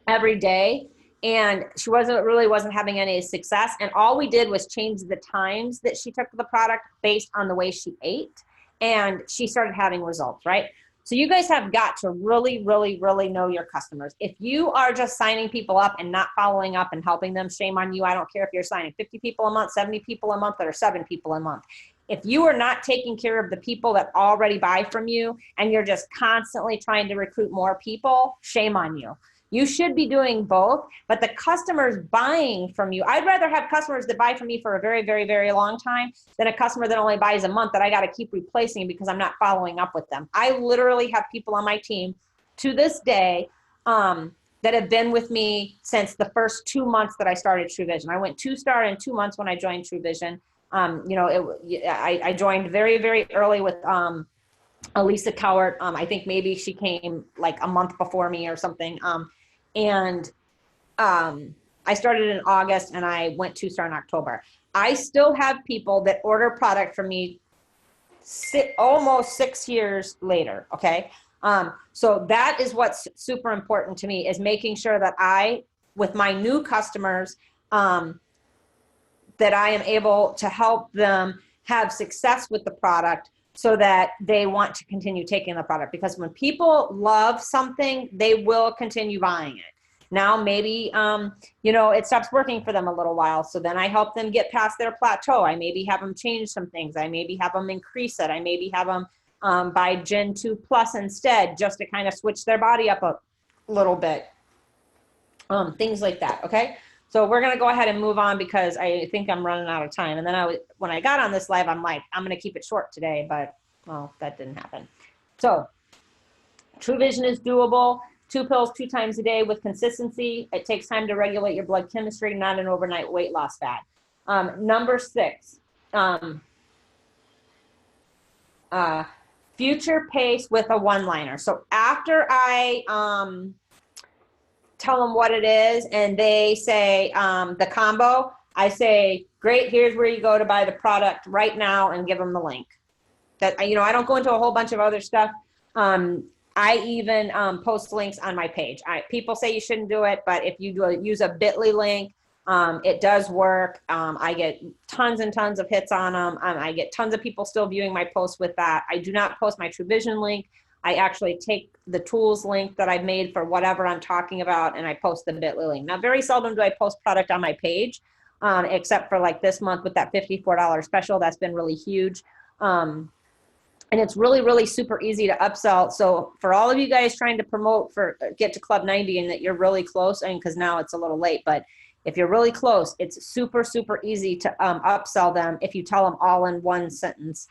every day, and she wasn't having any success. And all we did was change the times that she took the product based on the way she ate. And she started having results, right? So you guys have got to really, really, really know your customers. If you are just signing people up and not following up and helping them, shame on you. I don't care if you're signing 50 people a month, 70 people a month, or 7 people a month. If you are not taking care of the people that already buy from you and you're just constantly trying to recruit more people, shame on you. You should be doing both, but the customers buying from you, I'd rather have customers that buy from me for a very, very, very long time than a customer that only buys a month that I got to keep replacing because I'm not following up with them. I literally have people on my team to this day that have been with me since the first 2 months that I started Tru Vision. I went 2-star in 2 months when I joined Tru Vision. I joined very, very early with Elisa Cowart. I think maybe she came like a month before me or something. I started in August and I went 2-star in October. I still have people that order product from me almost 6 years later. Okay. So that is what's super important to me, is making sure that with my new customers, that I am able to help them have success with the product so that they want to continue taking the product. Because when people love something, they will continue buying it. Now, maybe, it stops working for them a little while. So then I help them get past their plateau. I maybe have them change some things. I maybe have them increase it. I maybe have them buy Gen 2 Plus instead, just to kind of switch their body up a little bit. Things like that. Okay. So we're going to go ahead and move on because I think I'm running out of time. And then when I got on this live, I'm like, I'm going to keep it short today, but well, that didn't happen. So Tru Vision is doable. 2 pills 2 times a day with consistency. It takes time to regulate your blood chemistry, not an overnight weight loss fad. Number 6, future pace with a one-liner. So after I tell them what it is and they say the combo, I say, great, here's where you go to buy the product right now, and give them the link. That, I don't go into a whole bunch of other stuff. I even post links on my page. People say you shouldn't do it, but if you use a bit.ly link, it does work. I get tons and tons of hits on them. I get tons of people still viewing my posts with that. I do not post my Tru Vision link. I actually take the tools link that I've made for whatever I'm talking about, and I post the bit.ly link. Now, very seldom do I post product on my page, except for like this month with that $54 special. That's been really huge. And it's really, really super easy to upsell. So for all of you guys trying to promote for get to Club 90 and that you're really close, and because now it's a little late, but if you're really close, it's super, super easy to upsell them if you tell them all in one sentence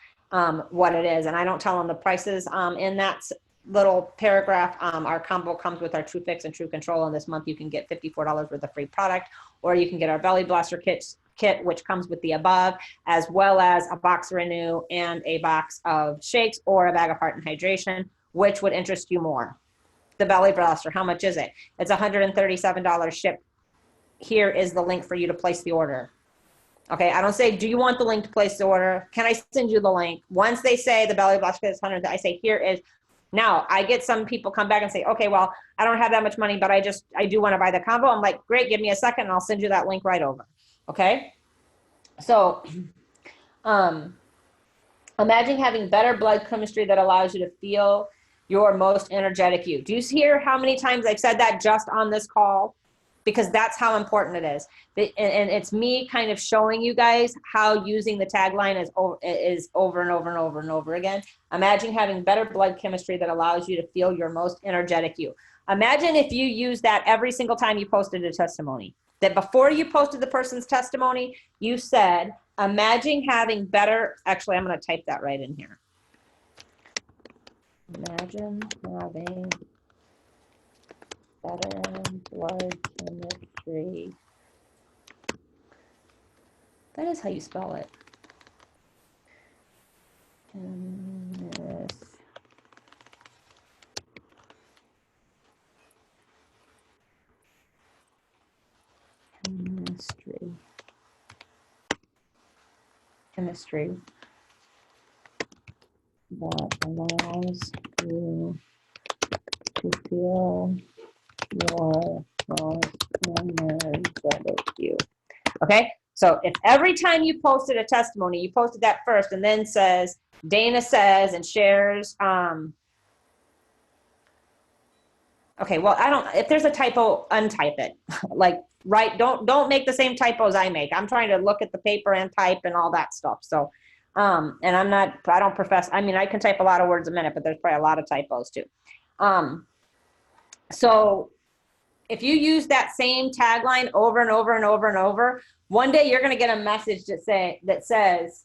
what it is. And I don't tell them the prices in that little paragraph. Our combo comes with our Tru Fix and Tru Control, and this month you can get $54 worth of free product, or you can get our Belly Blaster kit, which comes with the above, as well as a box of Renew and a box of shakes, or a bag of Heart and Hydration. Which would interest you more? The Belly Blaster, how much is it? It's $137 shipped. Here is the link for you to place the order. Okay, I don't say, do you want the link to place the order? Can I send you the link? Once they say the Belly Blaster is 100, I say, here is. Now, I get some people come back and say, okay, well, I don't have that much money, but I do want to buy the combo. I'm like, great, give me a second and I'll send you that link right over. Okay? So, imagine having better blood chemistry that allows you to feel your most energetic you. Do you hear how many times I've said that just on this call? Because that's how important it is. And it's me kind of showing you guys how using the tagline is over and over and over and over again. Imagine having better blood chemistry that allows you to feel your most energetic you. Imagine if you use that every single time you posted a testimony. That before you posted the person's testimony, you said, imagine having better, actually, I'm going to type that right in here. Imagine having better blood chemistry That is how you spell it. Chemistry that allows you to feel your most energetic you. Okay, so if every time you posted a testimony, you posted that first and then says, Dana says and shares, okay, well, I don't, if there's a typo, untype it. Like, right, don't make the same typos I make. I'm trying to look at the paper and type and all that stuff. So, and I don't profess, I mean, I can type a lot of words a minute, but there's probably a lot of typos too. So if you use that same tagline over and over and over and over, one day you're going to get a message that says,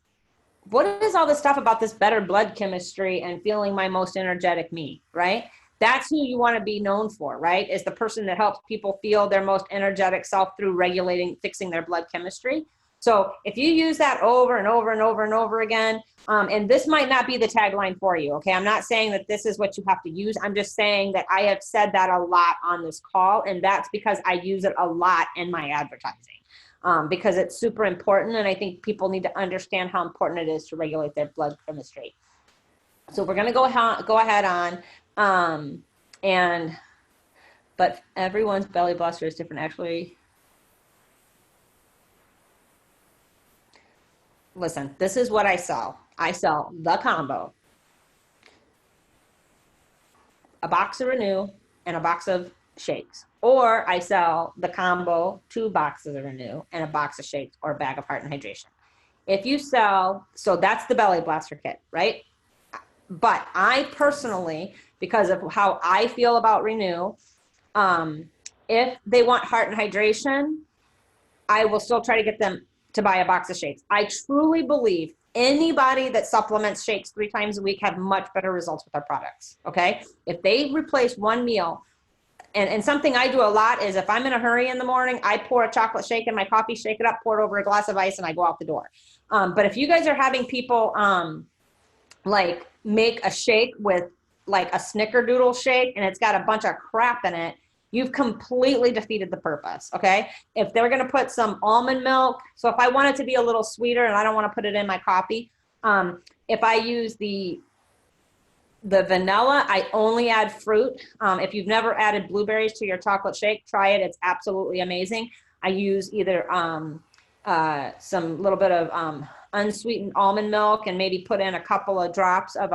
what is all this stuff about this better blood chemistry and feeling my most energetic me, right? That's who you want to be known for, right? Is the person that helps people feel their most energetic self through regulating, fixing their blood chemistry. So if you use that over and over and over and over again, and this might not be the tagline for you, okay? I'm not saying that this is what you have to use. I'm just saying that I have said that a lot on this call, and that's because I use it a lot in my advertising. Because it's super important, and I think people need to understand how important it is to regulate their blood chemistry. So we're going to go ahead on, but everyone's belly buster is different. Actually, listen, this is what I sell. I sell the combo, a box of Renew and a box of shakes. Or I sell the combo, 2 boxes of Renew and a box of shakes or a bag of Heart and Hydration. If you sell, so that's the belly blaster kit, right? But I personally, because of how I feel about Renew, if they want Heart and Hydration, I will still try to get them to buy a box of shakes. I truly believe anybody that supplements shakes 3 times a week have much better results with our products, okay? If they replace one meal, and something I do a lot is if I'm in a hurry in the morning, I pour a chocolate shake in my coffee, shake it up, pour it over a glass of ice, and I go out the door. But if you guys are having people like make a shake with like a snickerdoodle shake and it's got a bunch of crap in it, you've completely defeated the purpose, okay? If they're gonna put some almond milk, so if I want it to be a little sweeter and I don't wanna put it in my coffee, if I use the vanilla, I only add fruit. If you've never added blueberries to your chocolate shake, try it. It's absolutely amazing. I use either some little bit of unsweetened almond milk and maybe put in a couple of drops of,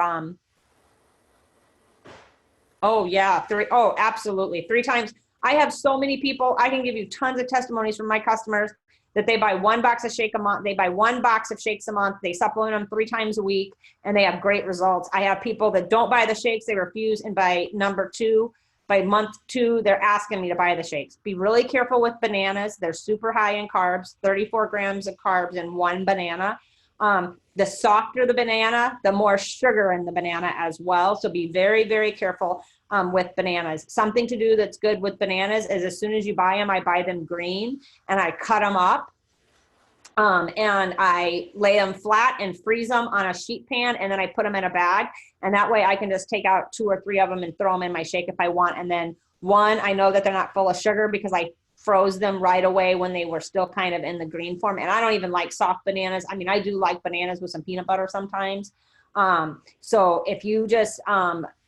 absolutely. 3 times. I have so many people, I can give you tons of testimonies from my customers that they buy 1 box of shake a month. They buy 1 box of shakes a month. They supplement them 3 times a week and they have great results. I have people that don't buy the shakes. They refuse. And by month 2, they're asking me to buy the shakes. Be really careful with bananas. They're super high in carbs, 34 grams of carbs in 1 banana. The softer the banana, the more sugar in the banana as well. So be very, very careful with bananas. Something to do that's good with bananas is as soon as you buy them, I buy them green and I cut them up and I lay them flat and freeze them on a sheet pan, and then I put them in a bag. And that way I can just take out 2 or 3 of them and throw them in my shake if I want. And then I know that they're not full of sugar because I froze them right away when they were still kind of in the green form. And I don't even like soft bananas. I mean, I do like bananas with some peanut butter sometimes. So if you just,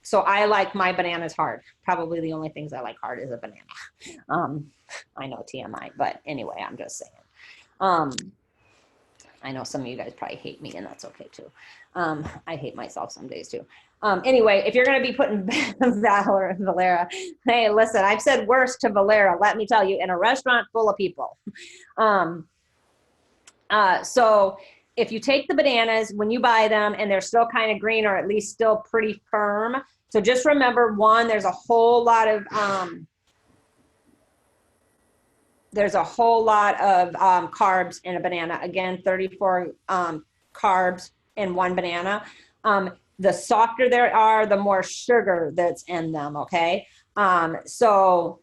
so I like my bananas hard. Probably the only things I like hard is a banana. I know TMI, but anyway, I'm just saying. I know some of you guys probably hate me and that's okay too. I hate myself some days too. Anyway, if you're going to be putting Valera, hey, listen, I've said worse to Valera, let me tell you, in a restaurant full of people. So if you take the bananas, when you buy them and they're still kind of green or at least still pretty firm, so just remember, 1, there's a whole lot of carbs in a banana. Again, 34 carbs in 1 banana. The softer they are, the more sugar that's in them, okay? So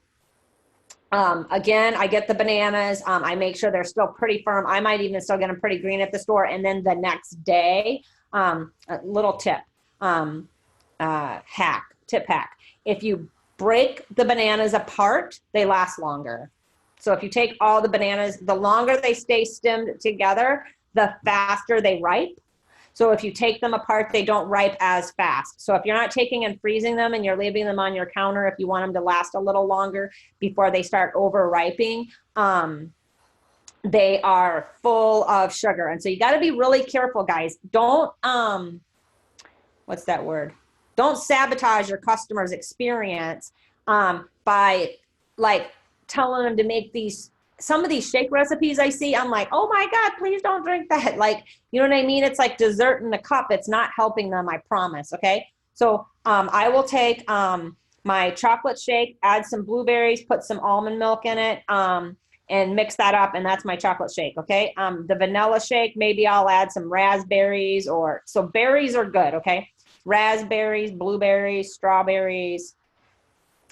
Again, I get the bananas. I make sure they're still pretty firm. I might even still get them pretty green at the store. And then the next day, a little tip, tip hack. If you break the bananas apart, they last longer. So if you take all the bananas, the longer they stay stemmed together, the faster they ripe. So if you take them apart, they don't ripe as fast. So if you're not taking and freezing them and you're leaving them on your counter, if you want them to last a little longer before they start over ripening, they are full of sugar. And so you got to be really careful, guys. Don't, what's that word? Don't sabotage your customer's experience by like telling them to make some of these shake recipes I see, I'm like, oh my God, please don't drink that. Like, you know what I mean? It's like dessert in a cup. It's not helping them, I promise. Okay. So I will take my chocolate shake, add some blueberries, put some almond milk in it, and mix that up. And that's my chocolate shake. Okay. The vanilla shake, maybe I'll add some raspberries so berries are good. Okay. Raspberries, blueberries, strawberries.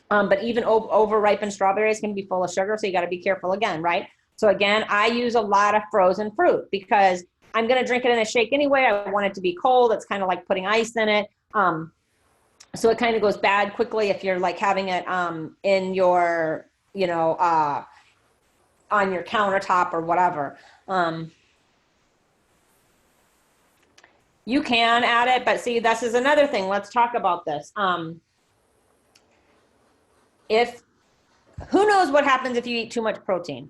But even over-ripened strawberries can be full of sugar, so you got to be careful again, right? So again, I use a lot of frozen fruit because I'm going to drink it in a shake anyway. I want it to be cold. It's kind of like putting ice in it. So it kind of goes bad quickly if you're like having it in your, on your countertop or whatever. You can add it, but see, this is another thing. Let's talk about this. Who knows what happens if you eat too much protein?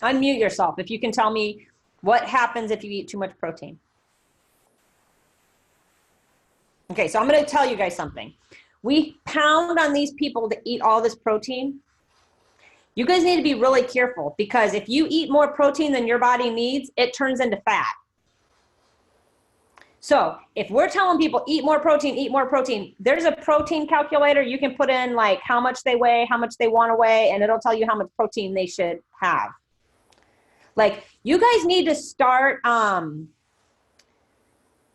Unmute yourself if you can tell me what happens if you eat too much protein. Okay, so I'm going to tell you guys something. We pound on these people to eat all this protein. You guys need to be really careful because if you eat more protein than your body needs, it turns into fat. So if we're telling people eat more protein, there's a protein calculator. You can put in like how much they weigh, how much they want to weigh, and it'll tell you how much protein they should have. Like you guys need to start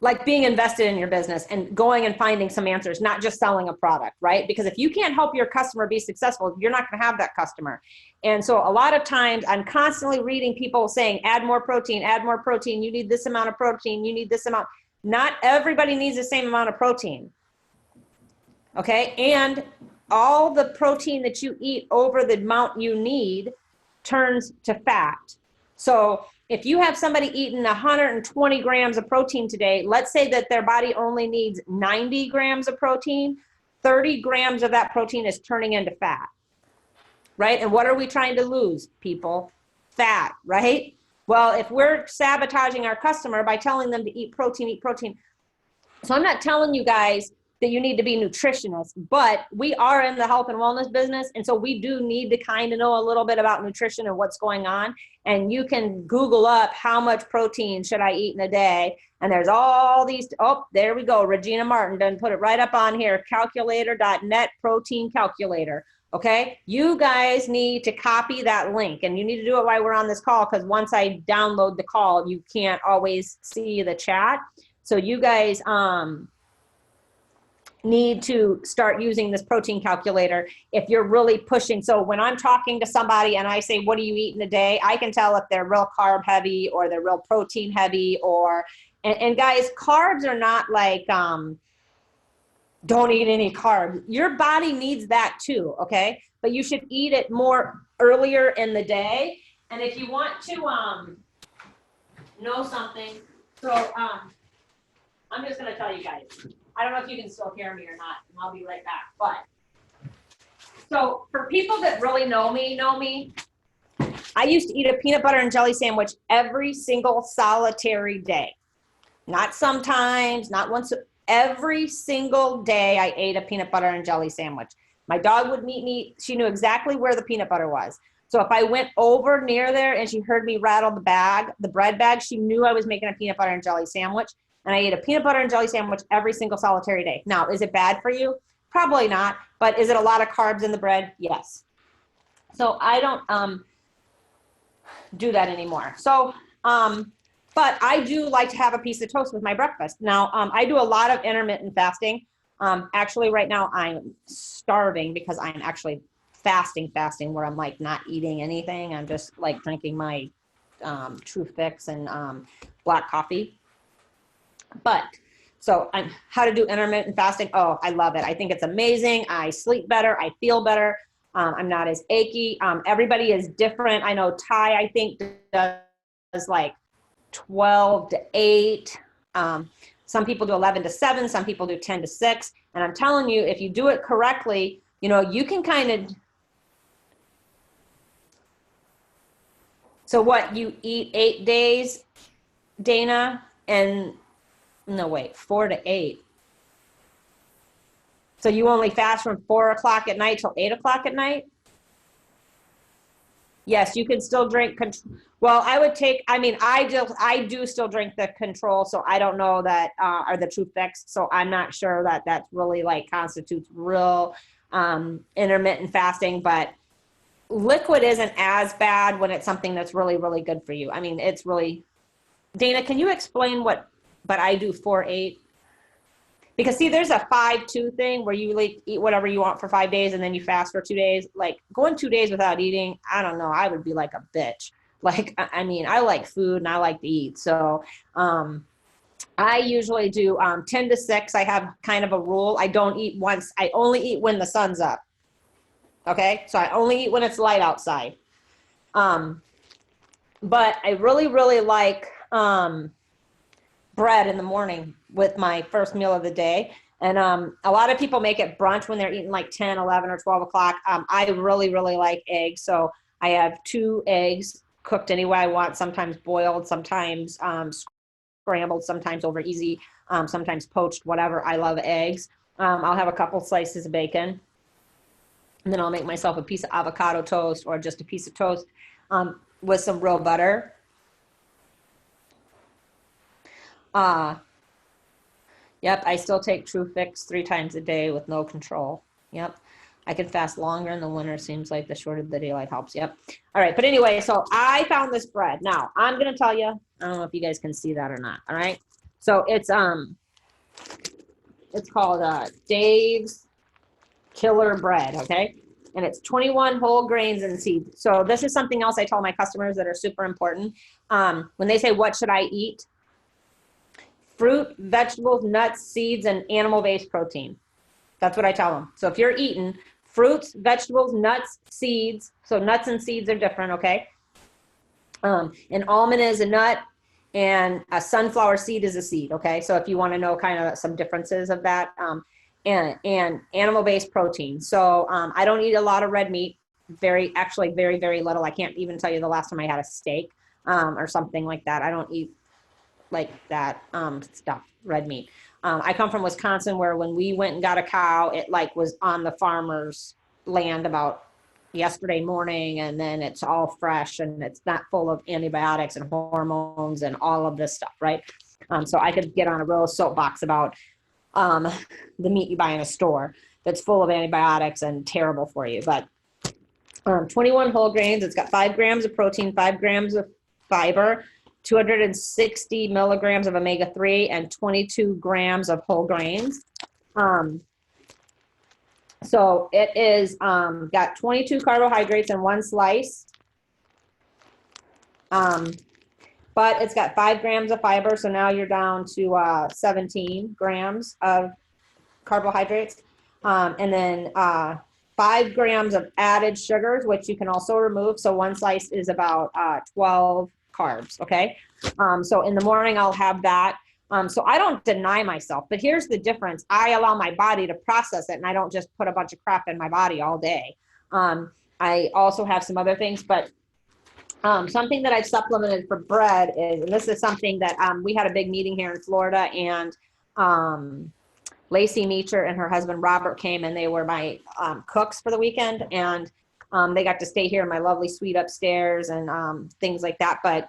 like being invested in your business and going and finding some answers, not just selling a product, right? Because if you can't help your customer be successful, you're not going to have that customer. And so a lot of times I'm constantly reading people saying, add more protein, you need this amount of protein, you need this amount. Not everybody needs the same amount of protein. Okay. And all the protein that you eat over the amount you need turns to fat. So if you have somebody eating 120 grams of protein today, let's say that their body only needs 90 grams of protein, 30 grams of that protein is turning into fat, right? And what are we trying to lose, people? Fat, right? Well, if we're sabotaging our customer by telling them to eat protein. So I'm not telling you guys that you need to be nutritionists, but we are in the health and wellness business. And so we do need to kind of know a little bit about nutrition and what's going on. And you can Google up how much protein should I eat in a day. And there's all these, there we go. Regina Martin done put it right up on here, calculator.net protein calculator. Okay, you guys need to copy that link and you need to do it while we're on this call because once I download the call, you can't always see the chat. So you guys need to start using this protein calculator if you're really pushing. So when I'm talking to somebody and I say, what do you eat in a day? I can tell if they're real carb heavy or they're real protein heavy and guys, carbs are not like, don't eat any carbs. Your body needs that too, okay? But you should eat it more earlier in the day. And if you want to know something, so I'm just going to tell you guys. I don't know if you can still hear me or not, and I'll be right back. But so for people that really know me, I used to eat a peanut butter and jelly sandwich every single solitary day. Not sometimes, not once. Every single day I ate a peanut butter and jelly sandwich. My dog would meet me. She knew exactly where the peanut butter was. So if I went over near there and she heard me rattle the bread bag, she knew I was making a peanut butter and jelly sandwich. And I ate a peanut butter and jelly sandwich every single solitary day. Now, is it bad for you? Probably not. But is it a lot of carbs in the bread? Yes. So I don't do that anymore. So But I do like to have a piece of toast with my breakfast. Now, I do a lot of intermittent fasting. Actually, right now I'm starving because I'm actually fasting where I'm like not eating anything. I'm just like drinking my Tru Fix and black coffee. But so how to do intermittent fasting. Oh, I love it. I think it's amazing. I sleep better. I feel better. I'm not as achy. Everybody is different. I know Ty, I think, does like 12 to 8. Some people do 11 to 7. Some people do 10 to 6. And I'm telling you, if you do it correctly, you know, you can kind of, so what, you eat 8 days, Dana, and no, wait, 4 to 8. So you only fast from 4 o'clock at night till 8 o'clock at night? Yes, you can still drink. Well, I would take, I mean, I do still drink the control. So I don't know that, are the Tru Fix. So I'm not sure that that's really like constitutes real intermittent fasting, but liquid isn't as bad when it's something that's really, really good for you. I mean, it's really, Dana, can you explain what, but I do 4-8? Because see, there's a 5-2 thing where you like eat whatever you want for 5 days and then you fast for 2 days. Like going 2 days without eating, I don't know. I would be like a bitch. Like, I mean, I like food and I like to eat. So I usually do 10 to 6. I have kind of a rule. I don't eat once. I only eat when the sun's up. Okay. So I only eat when it's light outside. But I really, really like bread in the morning with my first meal of the day. And a lot of people make it brunch when they're eating like 10, 11, or 12 o'clock. I really, really like eggs. So I have 2 eggs cooked any way I want, sometimes boiled, sometimes scrambled, sometimes over easy, sometimes poached, whatever. I love eggs. I'll have a couple slices of bacon. And then I'll make myself a piece of avocado toast or just a piece of toast with some real butter. Yep, I still take Tru Fix 3 times a day with no control. Yep. I can fast longer in the winter. Seems like the shorter the daylight helps. Yep. All right. But anyway, so I found this bread. Now I'm going to tell you, I don't know if you guys can see that or not. All right. So it's called Dave's Killer Bread. Okay. And it's 21 whole grains and seeds. So this is something else I tell my customers that are super important. When they say, what should I eat? Fruit, vegetables, nuts, seeds, and animal-based protein. That's what I tell them. So if you're eating fruits, vegetables, nuts, seeds, so nuts and seeds are different, okay? An almond is a nut, and a sunflower seed is a seed, okay? So if you want to know kind of some differences of that, and animal-based protein. So I don't eat a lot of red meat, actually very, very little. I can't even tell you the last time I had a steak or something like that. I don't eat like that stuff, red meat. I come from Wisconsin, where when we went and got a cow, it like was on the farmer's land about yesterday morning, and then it's all fresh and it's not full of antibiotics and hormones and all of this stuff, right? So I could get on a real soapbox about the meat you buy in a store that's full of antibiotics and terrible for you. But 21 whole grains, it's got 5 grams of protein, 5 grams of fiber, 260 milligrams of omega-3, and 22 grams of whole grains. So it is got 22 carbohydrates in 1 slice. But it's got 5 grams of fiber, so now you're down to 17 grams of carbohydrates. And then 5 grams of added sugars, which you can also remove. So 1 slice is about 12 carbs, okay? So in the morning, I'll have that. So I don't deny myself, but here's the difference. I allow my body to process it, and I don't just put a bunch of crap in my body all day. I also have some other things, but something that I've supplemented for bread is, and this is something that we had a big meeting here in Florida, and Lacey Meacher and her husband Robert came, and they were my cooks for the weekend, and they got to stay here in my lovely suite upstairs and things like that. But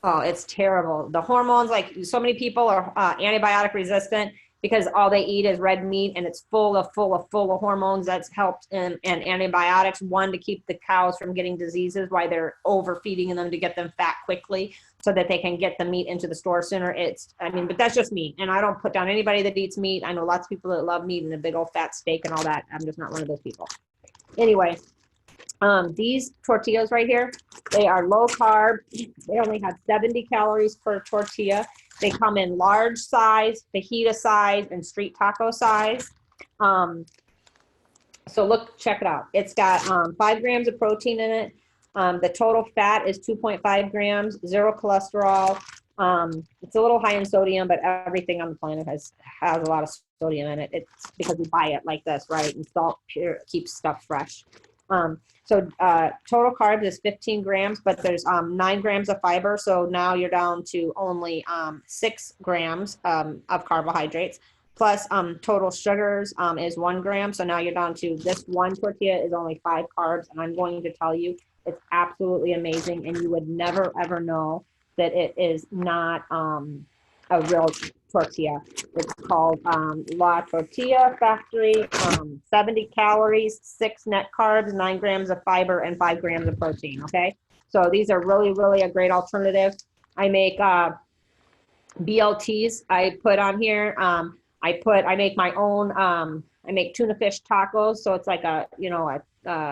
oh, it's terrible. The hormones, like so many people are antibiotic resistant, because all they eat is red meat, and it's full of hormones that's helped and antibiotics, one, to keep the cows from getting diseases while they're overfeeding them to get them fat quickly so that they can get the meat into the store sooner. But that's just me, and I don't put down anybody that eats meat. I know lots of people that love meat and a big old fat steak and all that. I'm just not one of those people. Anyway, these tortillas right here, they are low carb. They only have 70 calories per tortilla. They come in large size, fajita size, and street taco size. So look, check it out. It's got 5 grams of protein in it. The total fat is 2.5 grams, 0 cholesterol. It's a little high in sodium, but everything on the planet has a lot of sodium in it. It's because we buy it like this, right? And salt keeps stuff fresh. So total carbs is 15 grams, but there's 9 grams of fiber. So now you're down to only 6 grams of carbohydrates. Plus total sugars is 1 gram. So now you're down to, this one tortilla is only 5 carbs. And I'm going to tell you, it's absolutely amazing. And you would never, ever know that it is not a real tortilla. It's called La Tortilla Factory. 70 calories, 6 net carbs, 9 grams of fiber, and 5 grams of protein. Okay, so these are really, really a great alternative. I make BLTs. I put on here. I make my own. I make tuna fish tacos. So it's like a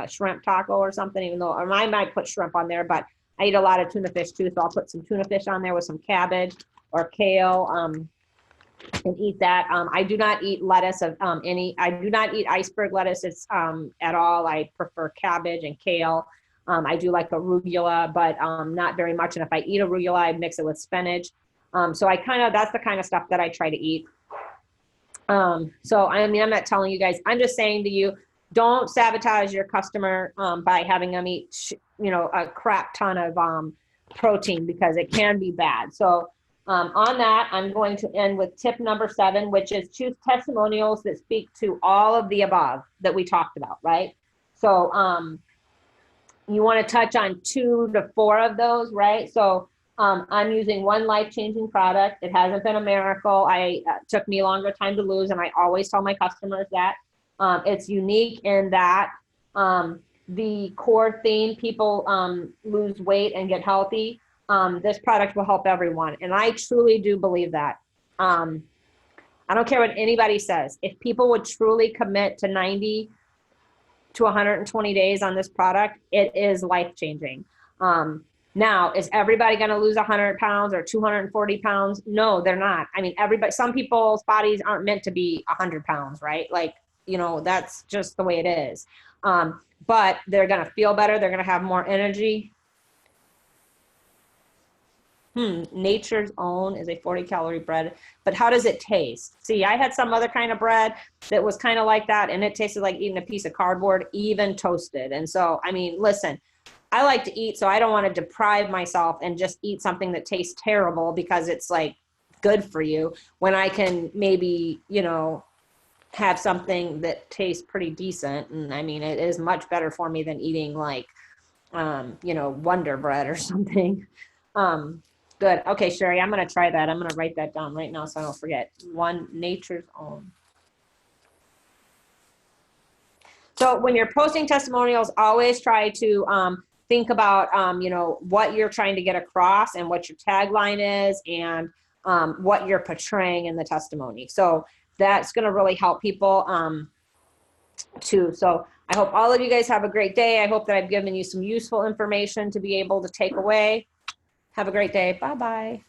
shrimp taco or something. Even though, or I might put shrimp on there, but I eat a lot of tuna fish too. So I'll put some tuna fish on there with some cabbage or kale. And eat that. I do not eat lettuce of any. I do not eat iceberg lettuce. It's at all. I prefer cabbage and kale. I do like arugula, but not very much. And if I eat arugula, I mix it with spinach. So that's the kind of stuff that I try to eat. So I'm not telling you guys. I'm just saying to you, don't sabotage your customer by having them eat, a crap ton of protein, because it can be bad. So. On that, I'm going to end with tip number 7, which is choose testimonials that speak to all of the above that we talked about, right? So you want to touch on 2 to 4 of those, right? So I'm using one life-changing product. It hasn't been a miracle. It took me a longer time to lose, and I always tell my customers that. It's unique in that the core theme, people lose weight and get healthy. This product will help everyone. And I truly do believe that. I don't care what anybody says. If people would truly commit to 90 to 120 days on this product, it is life-changing. Now, is everybody going to lose 100 pounds or 240 pounds? No, they're not. Some people's bodies aren't meant to be 100 pounds, right? That's just the way it is. But they're going to feel better. They're going to have more energy. Nature's Own is a 40-calorie bread, but how does it taste? See, I had some other kind of bread that was kind of like that, and it tasted like eating a piece of cardboard, even toasted. And so, listen, I like to eat, so I don't want to deprive myself and just eat something that tastes terrible because it's like good for you, when I can maybe, have something that tastes pretty decent. And it is much better for me than eating like, Wonder Bread or something. Good. Okay, Sherry, I'm going to try that. I'm going to write that down right now so I don't forget. Nature's Own. So when you're posting testimonials, always try to think about, what you're trying to get across and what your tagline is and what you're portraying in the testimony. So that's going to really help people too. So I hope all of you guys have a great day. I hope that I've given you some useful information to be able to take away. Have a great day. Bye-bye.